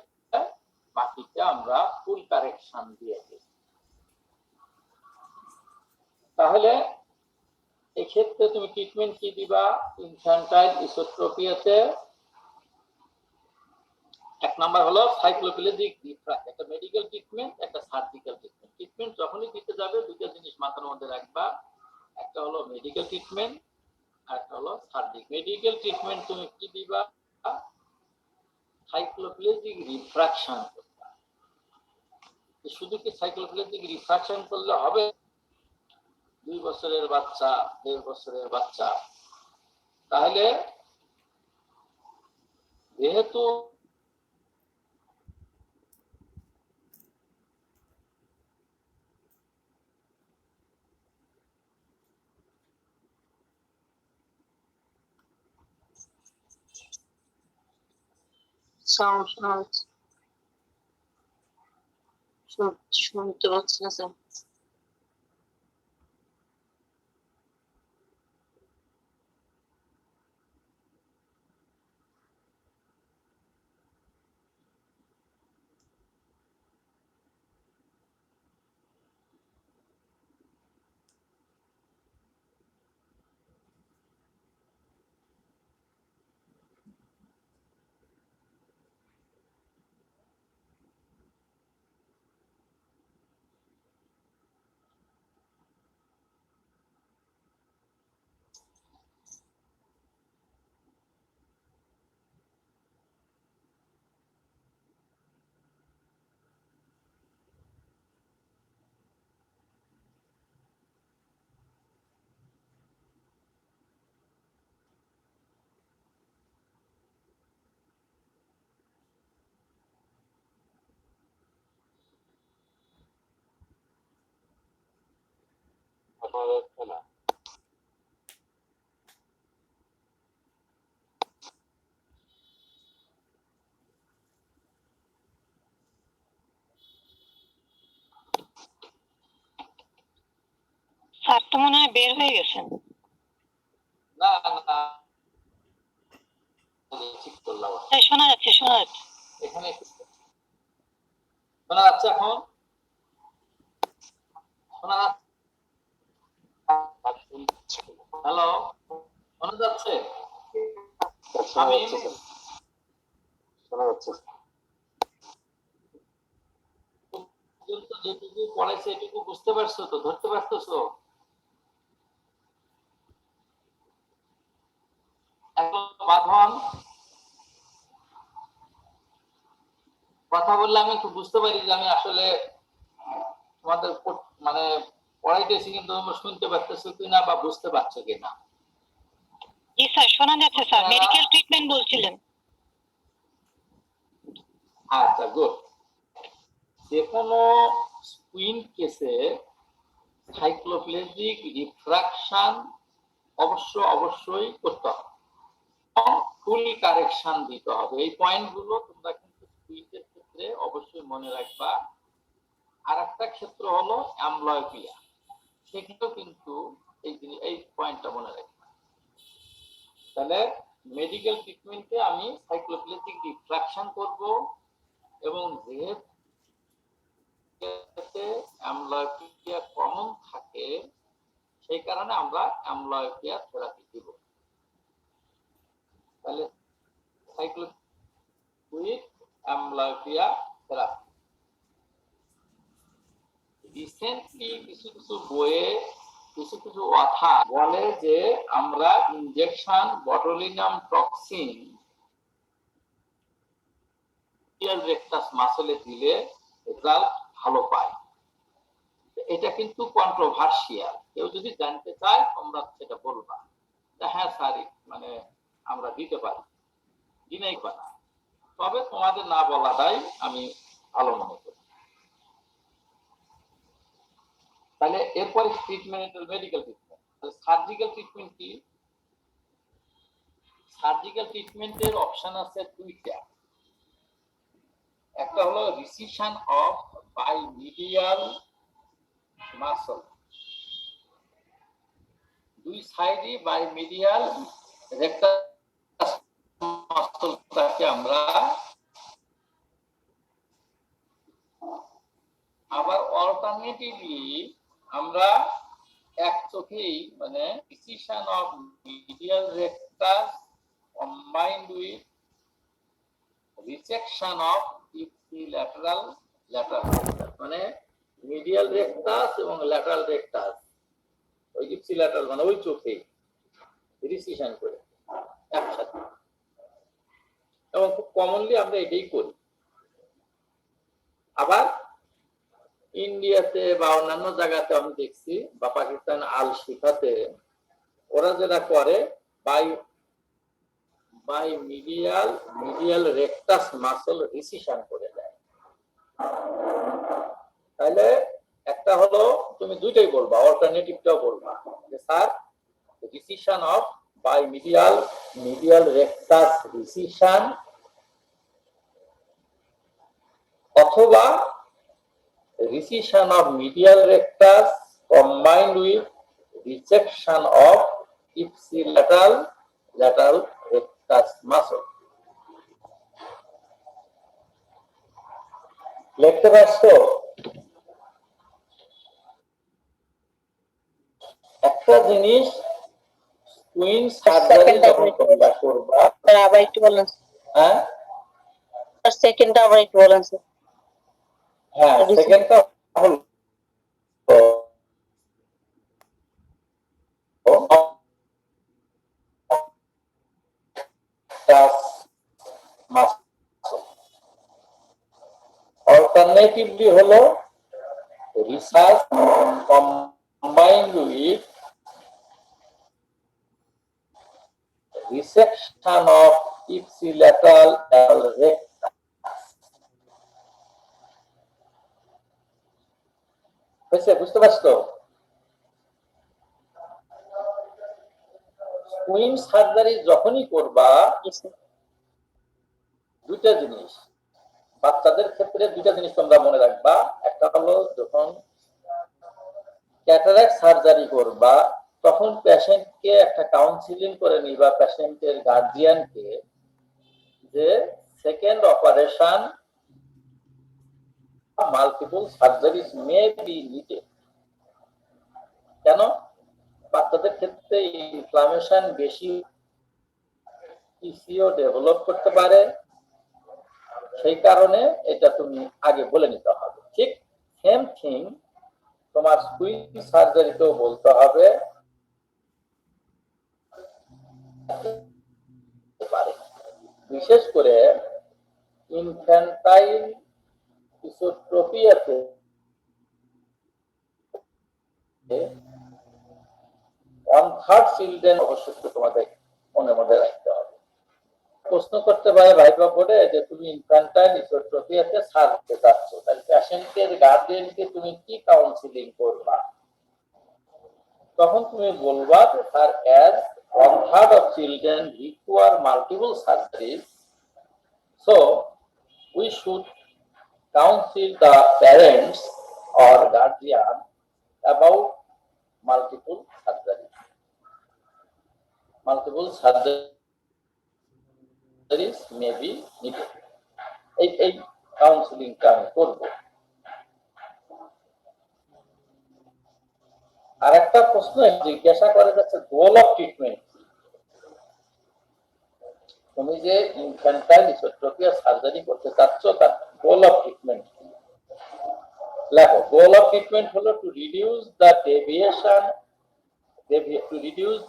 বাকিটা আমরা ফুল কারেকশন দিয়ে দিই। তাহলে এক্ষেত্রে তুমি ট্রিটমেন্ট কি দিবা? ইনফ্যান্টাইল ইসোট্রপিয়াতে এক নাম্বার হলো সাইক্লোপ্লেজিক রিফ্রাক্ট, একটা মেডিকেল ট্রিটমেন্ট, একটা সার্জিক্যাল ট্রিটমেন্ট। ট্রিটমেন্ট যখনই দিতে যাবে দুটো জিনিস মাথার মধ্যে রাখবা, একটা হলো মেডিকেল ট্রিটমেন্ট আর একটা হলো সার্জিক্যাল। মেডিকেল ট্রিটমেন্ট তুমি কি দিবা? সাইক্লোপ্লেজিক রিফ্রাকশন করবা। শুধু কি সাইক্লোপ্লেজিক রিফ্রাকশন করলে হবে? 2 বছরের বাচ্চা, 1.5 বছরের বাচ্চা, তাহলে যেহেতু সাউন্ড শুনতে পাচ্ছি না স্যার। স্যার তো মনে হয় বের হয়ে গেছেন। না না ঠিক করলাম। শোনা যাচ্ছে এখানে শোনা যাচ্ছে? এখন শোনা যাচ্ছে? হ্যালো, শোনা যাচ্ছে? আমি শোনা যাচ্ছে। যেটুকু পড়াইছে এটুকু বুঝতে পারছো তো? ধরতে পারতেছো? এখন বাঁধন কথা বললে আমি একটু বুঝতে পারি যে আমি আসলে তোমাদের মানে পড়াইতেছি, কিন্তু তোমরা শুনতে পারতেছো কিনা বা বুঝতে পারছো কিনা। জি স্যার, শোনা যাচ্ছে স্যার। মেডিকেল ট্রিটমেন্ট বলছিলেন। আচ্ছা, গুড। যে কোনো স্কুইন্ট কেসে সাইক্লোপ্লেজিক রিফ্রাকশন অবশ্যই করতে হবে, ফুল কারেকশন দিতে হবে। এই পয়েন্টগুলো তোমরা কিন্তু স্কুইন্টের ক্ষেত্রে অবশ্যই মনে রাখবা। আর একটা ক্ষেত্র হলো অ্যামব্লিওপিয়া, সেক্ষেত্রেও কিন্তু এই পয়েন্টটা মনে রাখবা। তাহলে মেডিকেল ট্রিটমেন্টে আমি সাইক্লোপ্লেজিক রিফ্রাকশন করব, এবং যেহেতু অ্যামব্লিওপিয়া কমন থাকে সেই কারণে আমরা অ্যামব্লিওপিয়া থেরাপি দিব। তাহলে সাইক্লোপ্লেজিক অ্যামব্লিওপিয়া থেরাপি। রিসেন্টলি কিছু বইয়ে কিছু কথা বলে যে আমরা ইনজেকশন বটুলিনাম টক্সিন রেকটাস মাসলে দিলে রেজাল্ট ভালো পায়। এটা কিন্তু কন্ট্রোভার্সিয়াল। কেউ যদি জানতে চায় তোমরা সেটা বলবা, হ্যাঁ স্যার মানে আমরা দিতে পারি, দিনাই পারা। তবে তোমাদের না বলাটাই আমি ভালো মনে করি। তাহলে এরপরে treatment, medical treatment. Surgical treatment কি? সার্জিক্যাল ট্রিটমেন্টের অপশন আছে দুইটা। একটা হলো রিসিশন অফ বাইমিডিয়াল মাসল, দুই সাইডই বাইমিডিয়াল রেকটাস মাসলটাকে আমরা আবার অল্টারনেটিভলি আমরা এক চোখেই মানে decision of medial rectus combined with resection of ipsilateral lateral মানে মিডিয়াল রেক্টাস এবং ল্যাটারাল রেক্টাস ওই ইপসিল্যাটারাল মানে ওই চোখে রিসিশন করে একসাথে, এবং খুব কমনলি আমরা এটাই করি। আবার ইন্ডিয়াতে বা অন্যান্য জায়গাতে আমি দেখছি, বা পাকিস্তান আল শিফাতে ওরা যেটা করে বাই মিডিয়াল রেক্টাস মাসল রিসিশন করে দেয়। তাহলে একটা হলো তুমি দুইটাই বলবা, অল্টারনেটিভটাও বলবা যে sir recession of bi medial rectus recession, অথবা recession of medial rectus combined with resection of ipsilateral rectus muscle. লিখতে পারছো? একটা জিনিস কুইন সার্জারি যখন তোমরা করবা, স্যার আবার একটু বলেন। হ্যাঁ স্যার সেকেন্ডটা আবার একটু বলেন স্যার। হ্যাঁ সেকেন্ডটা হলো অল্টারনেটিভলি হলো research combined with resection of ipsilateral rectus. বুঝতে পারছো? কুইন সার্জারি যখনই করবা দুইটা জিনিস, বাচ্চাদের ক্ষেত্রে দুইটা জিনিস তোমরা মনে রাখবা। একটা হলো যখন ক্যাটারাক্ট সার্জারি করবা তখন পেশেন্টকে একটা কাউন্সিলিং করে নিবা, পেশেন্টের গার্ডিয়ানকে, যে second operation multiple surgeries may be needed. কেন? বাচ্চাদের ক্ষেত্রে ইনফ্লামেশন বেশি, পিসিও ডেভেলপ করতে পারে, সেই কারণে এটা তুমি আগে বলে নিতে হবে। ঠিক সেম থিং তোমার কুইন সার্জারিতেও বলতে হবে। বিশেষ করে ইনফ্যান্টাইল ইসোট্রপিয়াতে 1/3 চিলড্রেন অবশ্যই তোমাদের মনের মধ্যে রাখতে হবে। প্রশ্ন করতে পারে ভাইবা বোর্ডে যে তুমি ইনফ্যান্টাইল ইসোট্রপিয়াতে সারতে যাচ্ছ, তাহলে পেশেন্টের গার্ডিয়ানকে তুমি কি কাউন্সিলিং করবা? তখন তুমি বলবা যে sir, as 1/3 of children require multiple surgeries, so we should counsel the parents or guardian about multiple surgeries. Multiple surgeries may be needed. এই কাউন্সিলিংটা আমি করবো। আর একটা প্রশ্ন জিজ্ঞাসা করে যাচ্ছে, গোল অফ ট্রিটমেন্ট। তুমি যে ইনফ্যান্টাইল ইসোট্রপিয়া সার্জারি করতে চাচ্ছ তার গোল অফ ট্রিটমেন্ট লেখো। গোল অফ ট্রিটমেন্ট হলো to reduce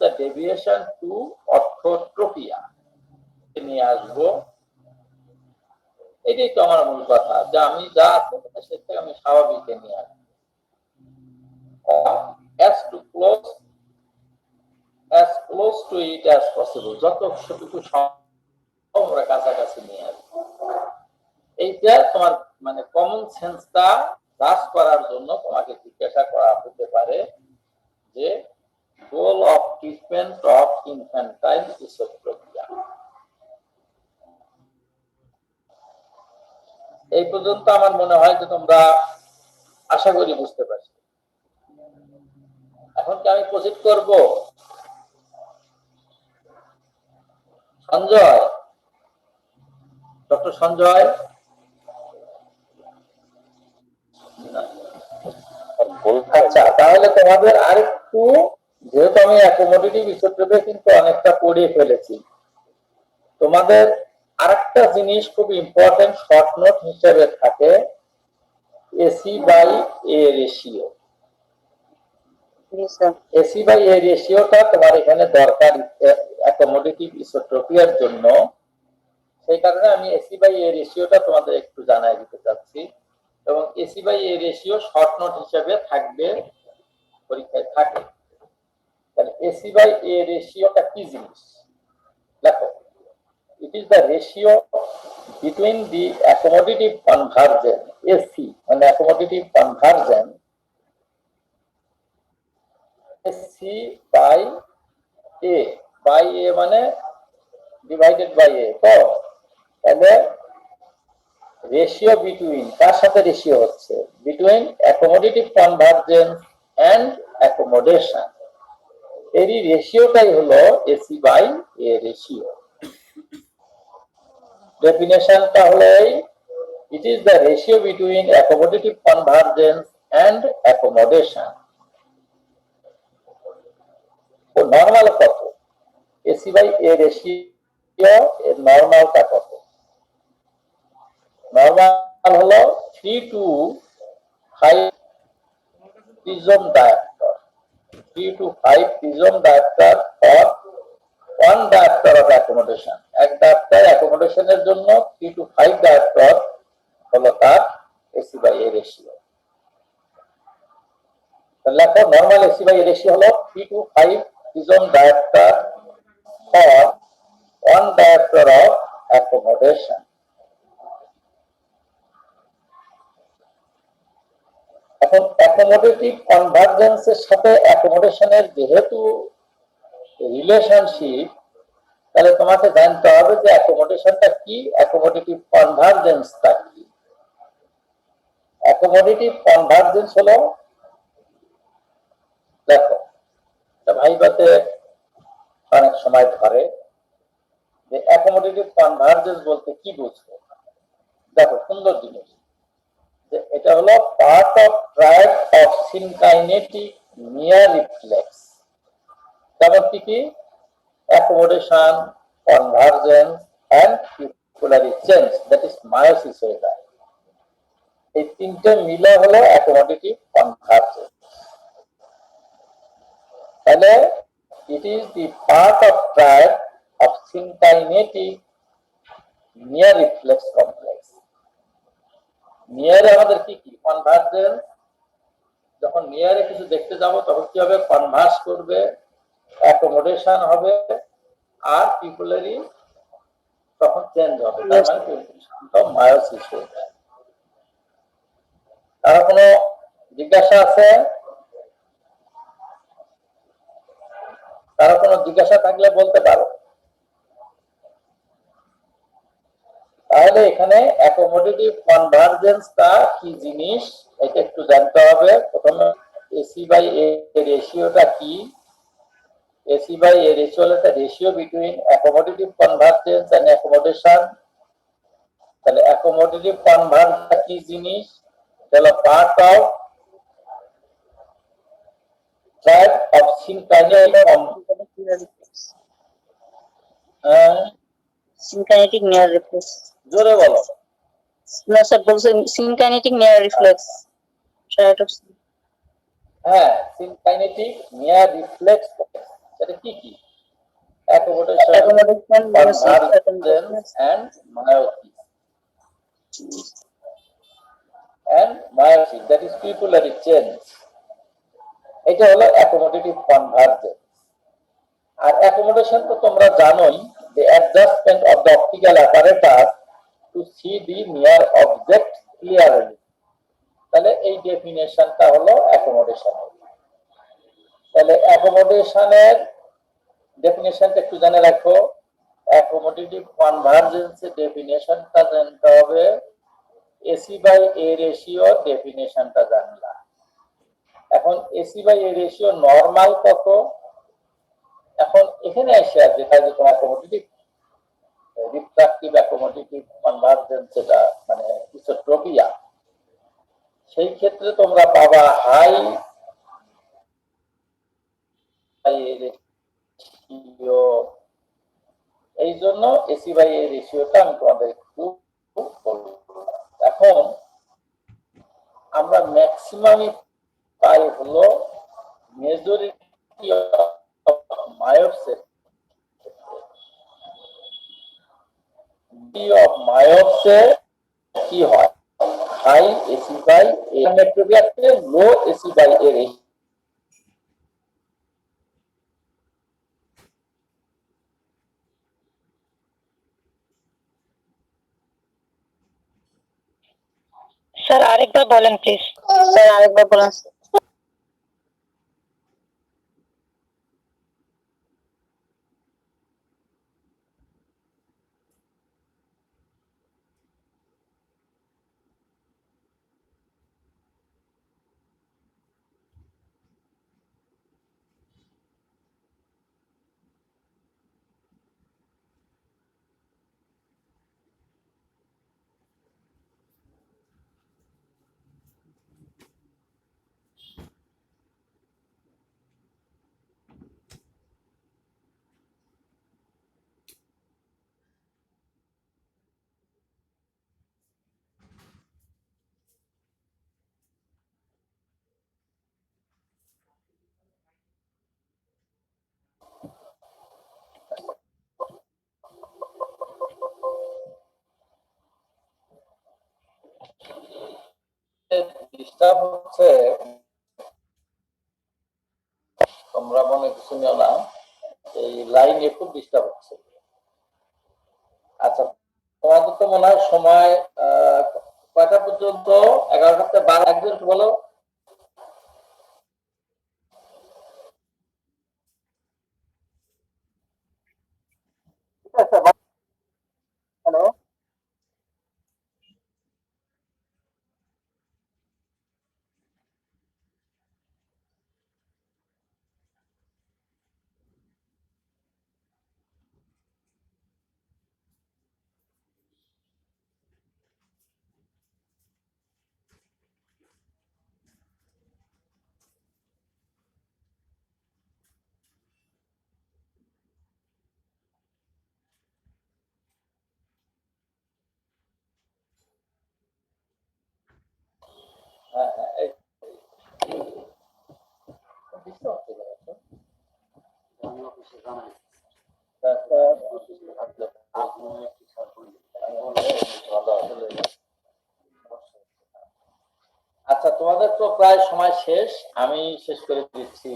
the deviation to orthotropia নিয়ে আসবো। এটাই তো আমার মূল কথা, যে আমি যা আছে সে থেকে আমি স্বাভাবিকে নিয়ে আসবো। as close to it as possible, যতটুকু সম্ভব কাছাকাছি নিয়ে আসবো। এইটা তোমার মানে কমন সেন্সটা কাজ করার জন্য তোমাকে জিজ্ঞাসা করা হতে পারে যে goal of treatment of infantile esotropia. এই পর্যন্ত আমার মনে হয় যে তোমরা আশা করি বুঝতে পারছো। এখন কি আমি প্রসিড করব? সঞ্জয়, ডক্টর সঞ্জয়, আচ্ছা তাহলে তোমাদের আরেকটু, যেহেতু আমি অ্যাকোমোডেটিভ ইসোট্রপে কিন্তু অনেকটা পড়িয়ে ফেলেছি, তোমাদের আরেকটা জিনিস খুব ইম্পর্টেন্ট শর্ট নোট হিসেবে থাকে এসি বাই এ রেশিও। জি স্যার। এসি বাই এ রেশিওটা তোমার এখানে দরকার অ্যাকোমোডেটিভ ইসোট্রপিয়ার জন্য। সেই কারণে আমি এসি বাই এ রেশিওটা তোমাদের একটু জানাই দিতে চাচ্ছি, এবং AC by A ratio short note হিসেবে থাকবে, পরীক্ষায় থাকে। তাহলে এসি বাই এ রেশিওটা কি জিনিস দেখো, it is the ratio between the accommodative conversion AC and accommodative conversion AC by A মানে divided by A। তো তাহলে রেশিও বিটুইন, কার সাথে রেশিও হচ্ছে, between accommodative convergence and accommodation, এরই রেশিওটাই হলো এসি বাই এ রেশিও। ডেফিনেশনটা হলো এই, it is the ratio between accommodative convergence and accommodation। তো নরমাল কত, এসি বাই এ রেশিও এর নরমালটা কত? নরমাল হলো 3 to 5 prism dioptre, 3 to 5 prism dioptre for one dioptre of accommodation. এক ডায়াপ্টার অ্যাকোমোডেশনের জন্য 3 to 5 ডায়াপ্টার হলো তার এসি বাই এ রেশিও। লেখো normal AC by A ratio হলো 3 to 5 prism dioptre for one dioptre of accommodation. এখন accommodative কনভার্জেন্সের সাথে অ্যাকোমোডেশনের যেহেতু রিলেশনশিপ, তাহলে তোমাকে জানতে হবে যে অ্যাকোমোডেশনটা কি, অ্যাকোমোডেটিভ কনভার্জেন্সটা কি। অ্যাকোমোডেটিভ কনভার্জেন্স হলো, দেখো ভাইবাতে অনেক সময় ধরে যে অ্যাকোমোডেটিভ কনভার্জেন্স বলতে কি বুঝবো। দেখো সুন্দর জিনিস, যে এটা হলো part of triad of synkinetic near reflex. যেমন কি accommodation, convergence and pupillary change, that is meiosis হয়ে যায়। এই তিনটে মিলে হলো accommodative convergence। তাহলে it is the part of triad of synkinetic near reflex complex। নিয়ারে আমাদের কি কি কনভার্জেন্স, যখন নিয়ারে কিছু দেখতে যাব তখন কি হবে, কনভার্স করবে, অ্যাকোমোডেশন হবে, আর পিপুলারি তখন চেঞ্জ হবে, তার মানে মায়োসিস হয়ে যায়। তার কোনো জিজ্ঞাসা আছে? তারা কোনো জিজ্ঞাসা থাকলে বলতে পারো। তাহলে এখানে অ্যাকোমোডেটিভ কনভার্জেন্সটা কি জিনিস এটা একটু জানতে হবে। প্রথমে এসি বাই এ রেশিওটা কি, AC by A ratio is the ratio between accommodative convergence and accommodation। তাহলে accommodative convergence কি জিনিস, তাহলে part of triad of synkinetic near reflex. জোরে বলো। না স্যার বলছেন synkinetic near reflex, triad of, হ্যাঁ সিনকাইনেটিক নিয়ার রিফ্লেক্স। এটা কি কি, accommodation, convergence and meiosis, that is pupillary change। এটা হলো accommodative convergence। আর accommodation তো তোমরা জানোই, the adjustment of the optical apparatus to see the near object clearly। তাহলে এই ডেফিনেশনটা হলো accommodation। তাহলে accommodationের ডেফিনেশনটা একটু জেনে রাখো। accommodative convergence এর ডেফিনেশনটা জানতে হবে, এসি বাই এ রেশিও ডেফিনেশনটা জানলা। এখন AC by A ratio normal কত, এখন এখানে এসে যেটা যে তোমার অ্যাকোমোডেটিভ রিফ্রাক্টিভ অ্যাকোমোডেটিভ কনভার্জেন্স, যেটা মানে ইসোট্রপিয়া, সেই ক্ষেত্রে তোমরা পাবা হাই রেশিও। এই জন্য এসি বাই এ রেশিওটা আমি তোমাদের একটু বলবো। এখন আমরা ম্যাক্সিমামই পাই হলো মেজরিটি অফ মায়োপসের মায়োপসে কি হয়, হাই এসি বাই এ মেট্রোপিয়াতে low AC by A ratio. Sir আরেকবার বলেন প্লিজ, স্যার আরেকবার বলেন। ডিস্টার্ব হচ্ছে, তোমরা মনে কিছু নিও না, এই লাইনে খুব ডিস্টার্ব হচ্ছে। আচ্ছা, তোমাদের তো মনে হয় সময় কয়টা পর্যন্ত? 11টা 12 একজন বলো। হ্যালো, হ্যাঁ হ্যাঁ, ডিস্টার্ব হচ্ছে আচ্ছা, তোমাদের তো প্রায় সময় শেষ, আমি শেষ করে দিচ্ছি।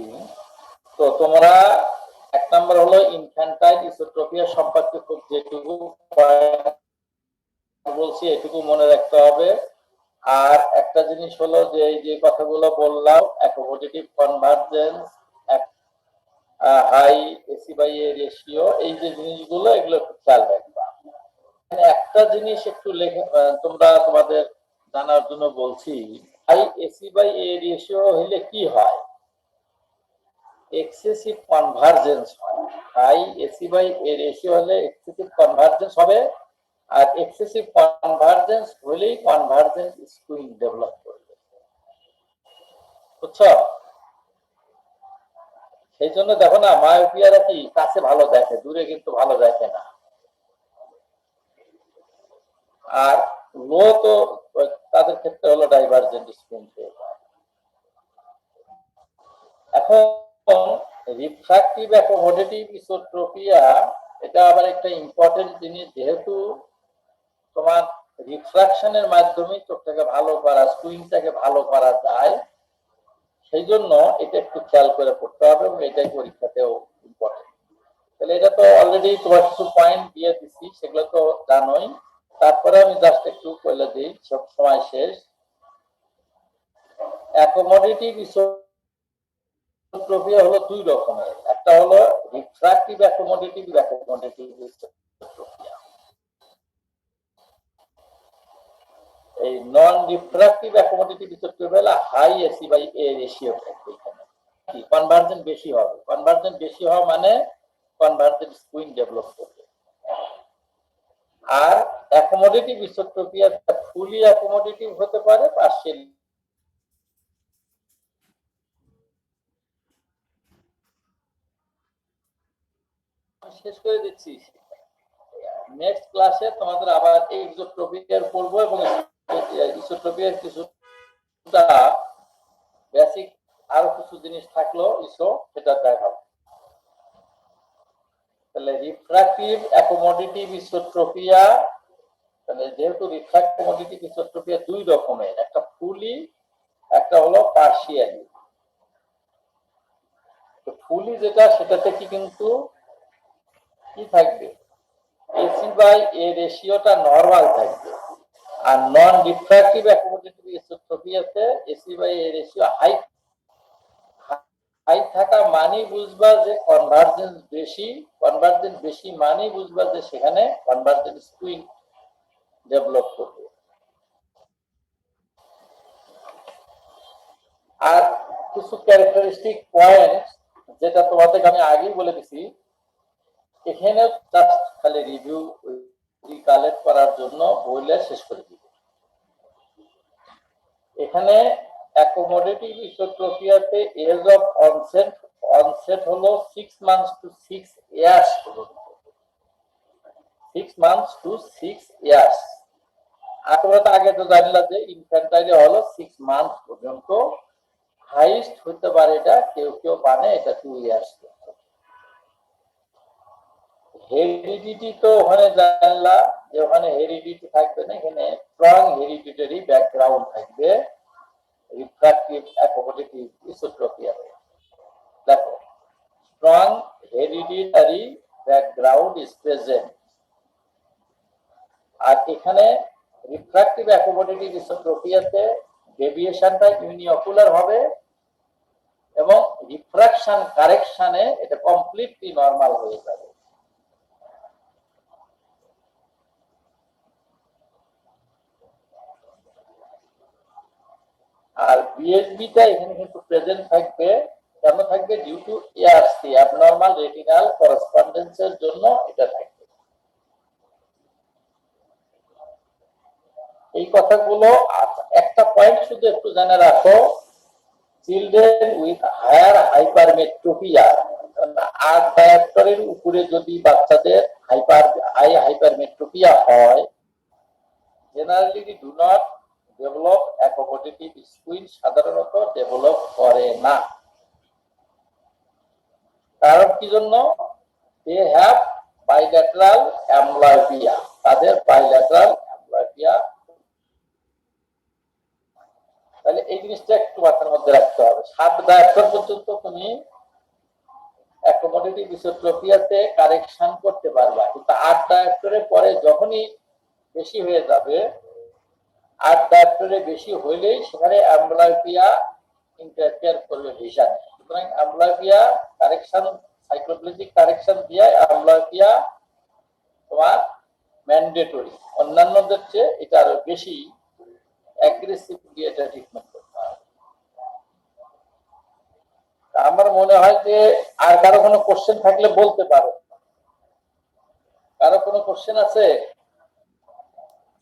তো তোমরা 1 নম্বর হলো ইনফ্যান্টাইল ইসোট্রপিয়া সম্পর্কে খুব যেটুকু বলছি এটুকু মনে রাখতে হবে। আর একটা জিনিস হলো যে এই যে কথাগুলো বললাম, accommodative convergence, high AC by A ratio, এই যে জিনিসগুলো এগুলো একটু খেয়াল রাখবা। একটা জিনিস একটু তোমরা তোমাদের জানার জন্য বলছি, high AC by A ratio হলে কি হয়, এক্সেসিভ কনভার্জেন্স হয়। High AC by A ratio হলে এক্সেসিভ কনভার্জেন্স হবে, আর এক্সেসিভ কনভার্জেন্স হলেই কনভার্জেন্স স্কুইং ডেভেলপ করবে, বুঝছো? সেই জন্য দেখো না, মায়োপিয়ারা কি কাছে ভালো দেখে, দূরে কিন্তু ভালো দেখে না। আর লো তো তাদের ক্ষেত্রে হলো ডাইভারজেন্ট স্কুইং। এখন রিফ্রাক্টিভ অ্যাকোমোডেটিভ ইসোট্রপিয়া, এটা আবার একটা ইম্পর্টেন্ট জিনিস, যেহেতু তোমার রিফ্রাকশনের মাধ্যমে চোখটাকে ভালো করা, স্কুইংটাকে ভালো করা যায়, সেই জন্য এটা একটু খেয়াল করে পড়তে হবে, এবং এটাই পরীক্ষাতেও ইম্পর্টেন্ট। তাহলে এটা তো অলরেডি তোমার কিছু পয়েন্ট দিয়ে দিচ্ছি, সেগুলো তো জানোই। তারপরে আমি জাস্ট একটু বলে দিই, সব সময় শেষ। অ্যাকোমোডেটিভ ইসোট্রপিয়া হলো 2 রকমের, একটা হলো রিফ্রাক্টিভ অ্যাকোমোডেটিভ ইসোট্রপিয়া। এই নন রিফ্রাক্টিভ অ্যাকোমোডেটিভ ইসোট্রপিয়া হলো high AC by A ratio থাকবে, এখানে কি কনভার্জেন্ট বেশি হবে। কনভার্জেন্ট বেশি হওয়া মানে কনভার্জেন্ট স্কুইং ডেভেলপ করবে। আর অ্যাকোমোডেটিভ ইসোট্রপিয়া ফুলি অ্যাকোমোডেটিভ হতে পারে, পার্শিয়ালি। শেষ করে দিচ্ছি, নেক্সট ক্লাসে তোমাদের আবার এই ইসোট্রপিয়ার পড়বো এবং ইসোট্রপিয়ার কিছুটা বেসিক আরো কিছু জিনিস থাকলো সেটা দেখাবো। তাহলে রিফ্রাক্টিভ অ্যাকোমোডেটিভ ইসোট্রপিয়া, তাহলে যেহেতু রিফ্রাক্টিভ ইসোট্রপিয়া দুই রকমের, একটা ফুলি, একটা হলো পার্শিয়ালি। তো ফুলি যেটা, সেটাতে কিন্তু কি থাকবে, এসি বাই এ রেশিওটা নরমাল থাকবে। আর নন রিফ্রাক্টিভ অ্যাকোমোডেটিভ ইসোট্রপিয়াতে AC by A ratio high থাকা মানে বুঝবা যে কনভার্জেন্স বেশি মানে বুঝবা যে সেখানে কনভার্জেন্স টুইন ডেভেলপ করবে। আর কিছু ক্যারেক্টারিস্টিক পয়েন্ট যেটা তোমাদেরকে আমি আগেই বলে দিছি, এখানে জাস্ট খালি রিভিউ কালেক্ট করার জন্য বইলে শেষ করে দিব। এখানে অ্যাকোমোডেটিভ ইসোট্রপিয়াতে এজ অফ অনসেট হলো 6 months to 6 years পর্যন্ত। 6 months to 6 years। আর তোমরা তো আগে তো জানলা যে ইনফ্যান্টাইলে হলো 6 months পর্যন্ত, হাইস্ট হতে পারে এটা, কেউ কেউ মানে এটা 2 years। হেরিডিটি তো ওখানে জানলা যে ওখানে হেরিডিটি থাকবে না, এখানে স্ট্রং হেরিডিটারি ব্যাকগ্রাউন্ড থাকবে রিফ্রাক্টিভ অ্যাকোমোডেটিভ ইসোট্রপিয়াতে। দেখো, strong hereditary background is present. আর এখানে রিফ্রাক্টিভ অ্যাকোমোডেটিভ ইসোট্রপিয়াতে ডেভিয়েশনটা ইউনিঅকুলার হবে এবং রিফ্রাকশন কারেকশনে এটা কমপ্লিটলি নরমাল হয়ে যাবে। আর বিএসবিটা এখানে কিন্তু প্রেজেন্ট থাকবে, কেন থাকবে? Due to ARC, abnormal retinal করেসপন্ডেন্সের জন্য এটা থাকবে। এই কথাগুলো একটা পয়েন্ট শুধু একটু জেনে রাখো, চিলড্রেন উইথ হায়ার হাইপারমেট্রোপিয়া, 8 ডায়াপ্টারের উপরে যদি বাচ্চাদের হাইপারমেট্রোপিয়া হয়, generally do not develop accommodative squint, সাধারণত ডেভেলপ করে না। কারণ কি জন্য? দে হ্যাভ বাইল্যাটারাল অ্যামব্লাইপিয়া, তাদের বাইল্যাটারাল অ্যামব্লাইপিয়া। তাহলে এই জিনিসটা একটু মাথার মধ্যে রাখতে হবে। 7 ডায়াপ্টার পর্যন্ত তুমি অ্যাকোমোডেটিভ ইসোট্রপিয়াতে কারেকশন করতে পারবা, কিন্তু 8 ডায়াপ্টারের পরে যখনই বেশি হয়ে যাবে, 8 ডায়াপ্টারে বেশি হইলেই সেখানে অ্যামব্লাইপিয়া ইন্টারফেয়ার করবে ভিশন। সুতরাং অ্যামব্লাইপিয়া কারেকশন, সাইক্লোপ্লেজিক কারেকশন দিয়ে অ্যামব্লাইপিয়া তোমার ম্যান্ডেটরি। অন্যান্যদের চেয়ে এটা আরো বেশি অ্যাগ্রেসিভলি এটা ট্রিটমেন্ট করতে হবে। আমার মনে হয় যে আর কারো কোনো কোশ্চেন থাকলে বলতে পারো। কারো কোনো কোশ্চেন আছে?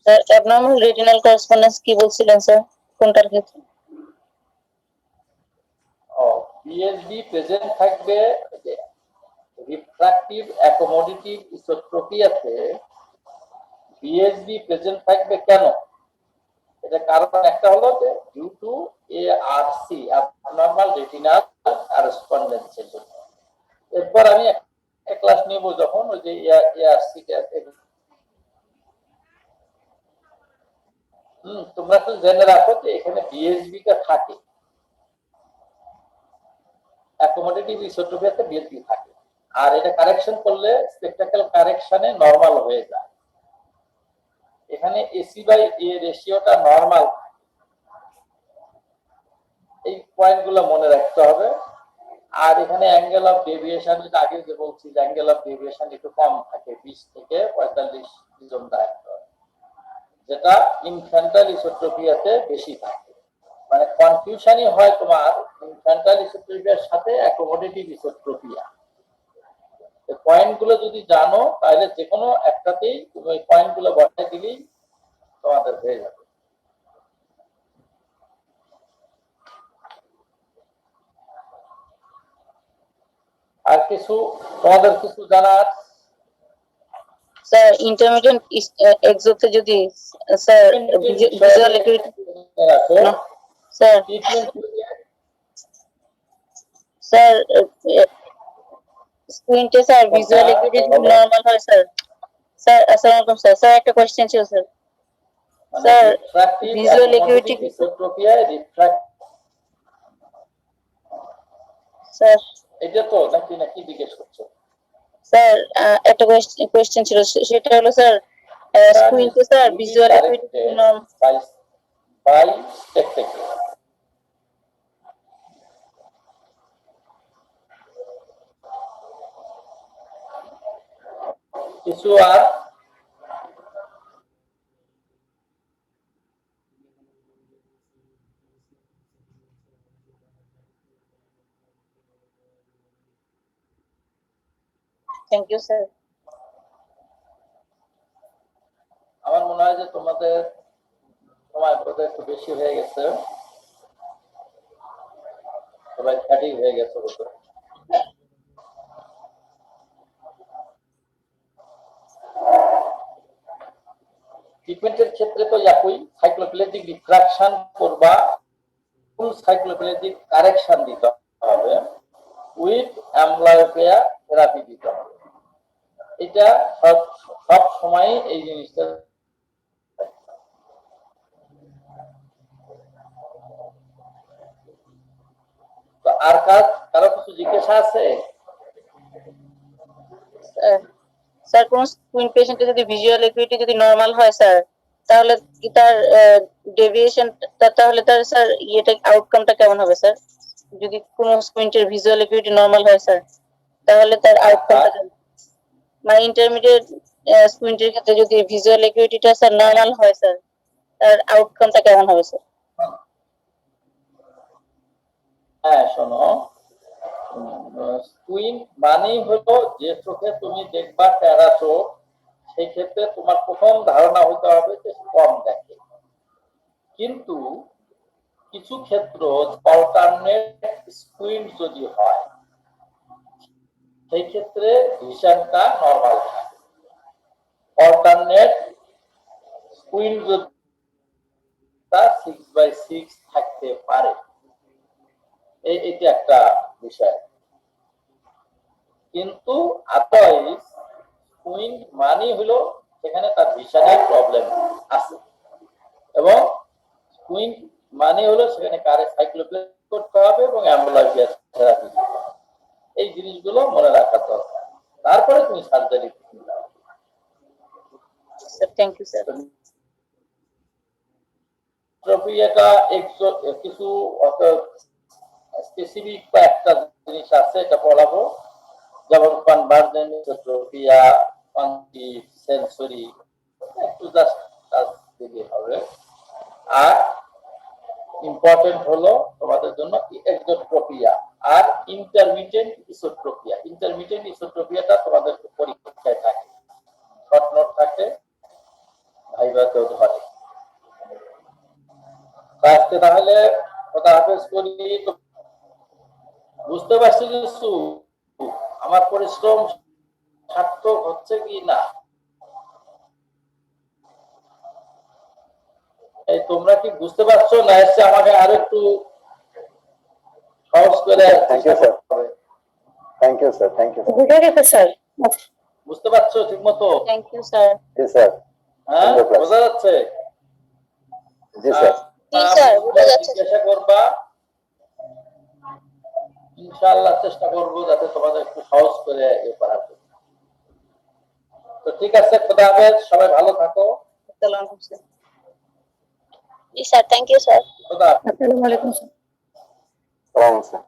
স্যার অ্যাবনর্মাল রেটিনাল করেসপন্ডেন্স কি বলছিলেন স্যার, কোনটার ক্ষেত্রে? বিএসডি প্রেজেন্ট থাকবে রিফ্রাক্টিভ অ্যাকোমোডেটিভ ইসোট্রপিয়াতে। বিএসডি প্রেজেন্ট থাকবে কেন? এটা কারণ একটা হলো যে due to ARC, abnormal retinal করেসপন্ডেন্সের জন্য। এরপর আমি একটা ক্লাস নেব যখন ওই যে এআরসি টা, তোমরা তো জেনে রাখো যে এখানে বিএসবি টা থাকে, অ্যাকোমোডেটিভ ইসোট্রপিয়াতে বিএসবি থাকে। আর এটা কারেকশন করলে স্পেকটাকেল কারেকশনে নরমাল হয়ে যায়। এখানে এসি বাই এ রেশিওটা নরমাল। এই পয়েন্টগুলো মনে রাখতে হবে। আর এখানে অ্যাঙ্গেল অফ ডেভিয়েশন, যেটা আগে যে বলছি, অ্যাঙ্গেল অফ ডেভিয়েশন একটু কম থাকে, 20 থেকে 45 জন ডায়াপ্টার, যেটা ইনফ্যান্টাইল ইসোট্রপিয়াতে বেশি থাকে। মানে কনফিউশনই হয় তোমার ইনফ্যান্টাইল ইসোট্রপিয়ার সাথে অ্যাকোমোডেটিভ ইসোট্রপিয়া। এই পয়েন্ট গুলো যদি জানো তাহলে যে কোনো একটাতেই তুমি ওই পয়েন্ট গুলো বসাই দিলেই তোমাদের হয়ে যাবে। আর কিছু তোমাদের কিছু জানার? স্যার ইন্টারমিডিয়েট এক্সোতে যদি স্যার ভিজুয়াল অ্যাকুইটি রাখো স্যার ট্রিটমেন্ট স্যার স্ক্রিনটে স্যার ভিজুয়াল অ্যাকুইটি নরমাল হয় স্যার। স্যার আসসালামু আলাইকুম স্যার। স্যার একটা কোশ্চেন ছিল স্যার। স্যার ভিজুয়াল অ্যাকুইটি ডিসোট্রপিয়া রিফ্র্যাক্ট স্যার এটা তো নাকি জিজ্ঞেস করছো? স্যার একটা কোশ্চেন ছিল, সেটা হলো স্যার স্ক্রিনটে sir visual acuity by spectacle. কিছু আর থ্যাংক ইউ স্যার। আমার মনে হয় যে তোমাদের সময় বোধহয় একটু বেশি হয়ে গেছে, সবাই ফ্যাটিক হয়ে গেছে বোধহয়। ট্রিটমেন্টের ক্ষেত্রে তো একই সাইক্লোপ্লেজিক রিফ্রাকশন করবা, ফুল সাইক্লোপ্লেজিক কারেকশন দিতে হবে, উইথ অ্যাম্বলিওপিয়া থেরাপি দিতে হবে। এটা সব সময় এই জিনিসটা। তো আর কারো কিছু জিজ্ঞাসা আছে? স্যার কোন স্ক্রিন পেশেন্টে যদি ভিজুয়াল অ্যাকুইটি যদি নরমাল হয় স্যার, তাহলে কি তার ডেভিয়েশন, তাহলে তার স্যার ইয়েটা আউটকামটা কেমন হবে স্যার? যদি কোন স্ক্রিনের ভিজুয়াল অ্যাকুইটি নরমাল হয় স্যার, তাহলে তার আউটকামটা কেমন? মানে ইন্টারমিডিয়েট স্ক্রিনের ক্ষেত্রে যদি ভিজুয়াল অ্যাকুইটিটা স্যার নরমাল হয় স্যার, তার আউটকামটা কেমন হবে স্যার? হ্যাঁ শোনো, স্কুইন মানেই হলো যে চোখে তুমি দেখবা টেরা চোখ, সেই ক্ষেত্রে তোমার প্রথম ধারণা হতে হবে যে কম দেখে। কিন্তু কিছু ক্ষেত্র অল্টারনেট স্কুইন যদি হয় সেই ক্ষেত্রে ভিশনটা নরমাল থাকে। অল্টারনেট স্কুইন যদি 6/6 থাকতে পারে, এটা একটা বিষয়। কিন্তু আদারওয়াইজ স্কুইন মানে হলো সেখানে তার ভিশনের প্রবলেম আছে, এবং স্কুইন মানে হলো সেখানে কারে সাইক্লোপ্লেজ করতে হবে এবং অ্যাম্বুলাইপিয়া থেরাপি দিতে হবে। এই জিনিসগুলো মনে রাখা দরকার, তারপরে তুমি সার্জারি করতে হবে। Sir thank you sir. ট্রপিয়াটা কিছু স্পেসিফিক একটা জিনিস আছে, এটা পড়াবো, যেমন কনভার্জেন্ট ট্রপিয়া, সেন্সরি, একটু জাস্ট কাজ দিতে হবে। আর ইম্পর্টেন্ট হলো তোমাদের জন্য এক্সোট্রপিয়া আর ইন্টারমিটেন্ট ইসোট্রপিয়া। ইন্টারমিটেন্ট ইসোট্রপিয়াটা তোমাদের পরীক্ষায় থাকে, শর্ট নোট থাকে, ভাইভাতেও ধরে। আজকে তাহলে কথা হাফেজ করি। বুঝতে পারছি কিছু আমার পরিশ্রম সার্থক হচ্ছে কি না? এই তোমরা কি বুঝতে পারছো না? এসে আমাকে আরো একটু সহজ করে। Thank you sir, thank you sir, thank you বুঝে গেছে স্যার। বুঝতে পারছো ঠিক মতো? Thank you sir. জি স্যার, হ্যাঁ বোঝা যাচ্ছে? জি স্যার। জি স্যার বোঝা যাচ্ছে। জিজ্ঞাসা করবা, ইনশাআল্লাহ চেষ্টা করবো যাতে তোমাদের একটু সহজ করে করার জন্য। তো ঠিক আছে, খোদা হাফেজ, সবাই ভালো থাকো। আসসালামু আলাইকুম স্যার। জি স্যার, থ্যাংক ইউ স্যার। খোদা হাফেজ। আসসালামু আলাইকুম স্যার। সালাম স্যার।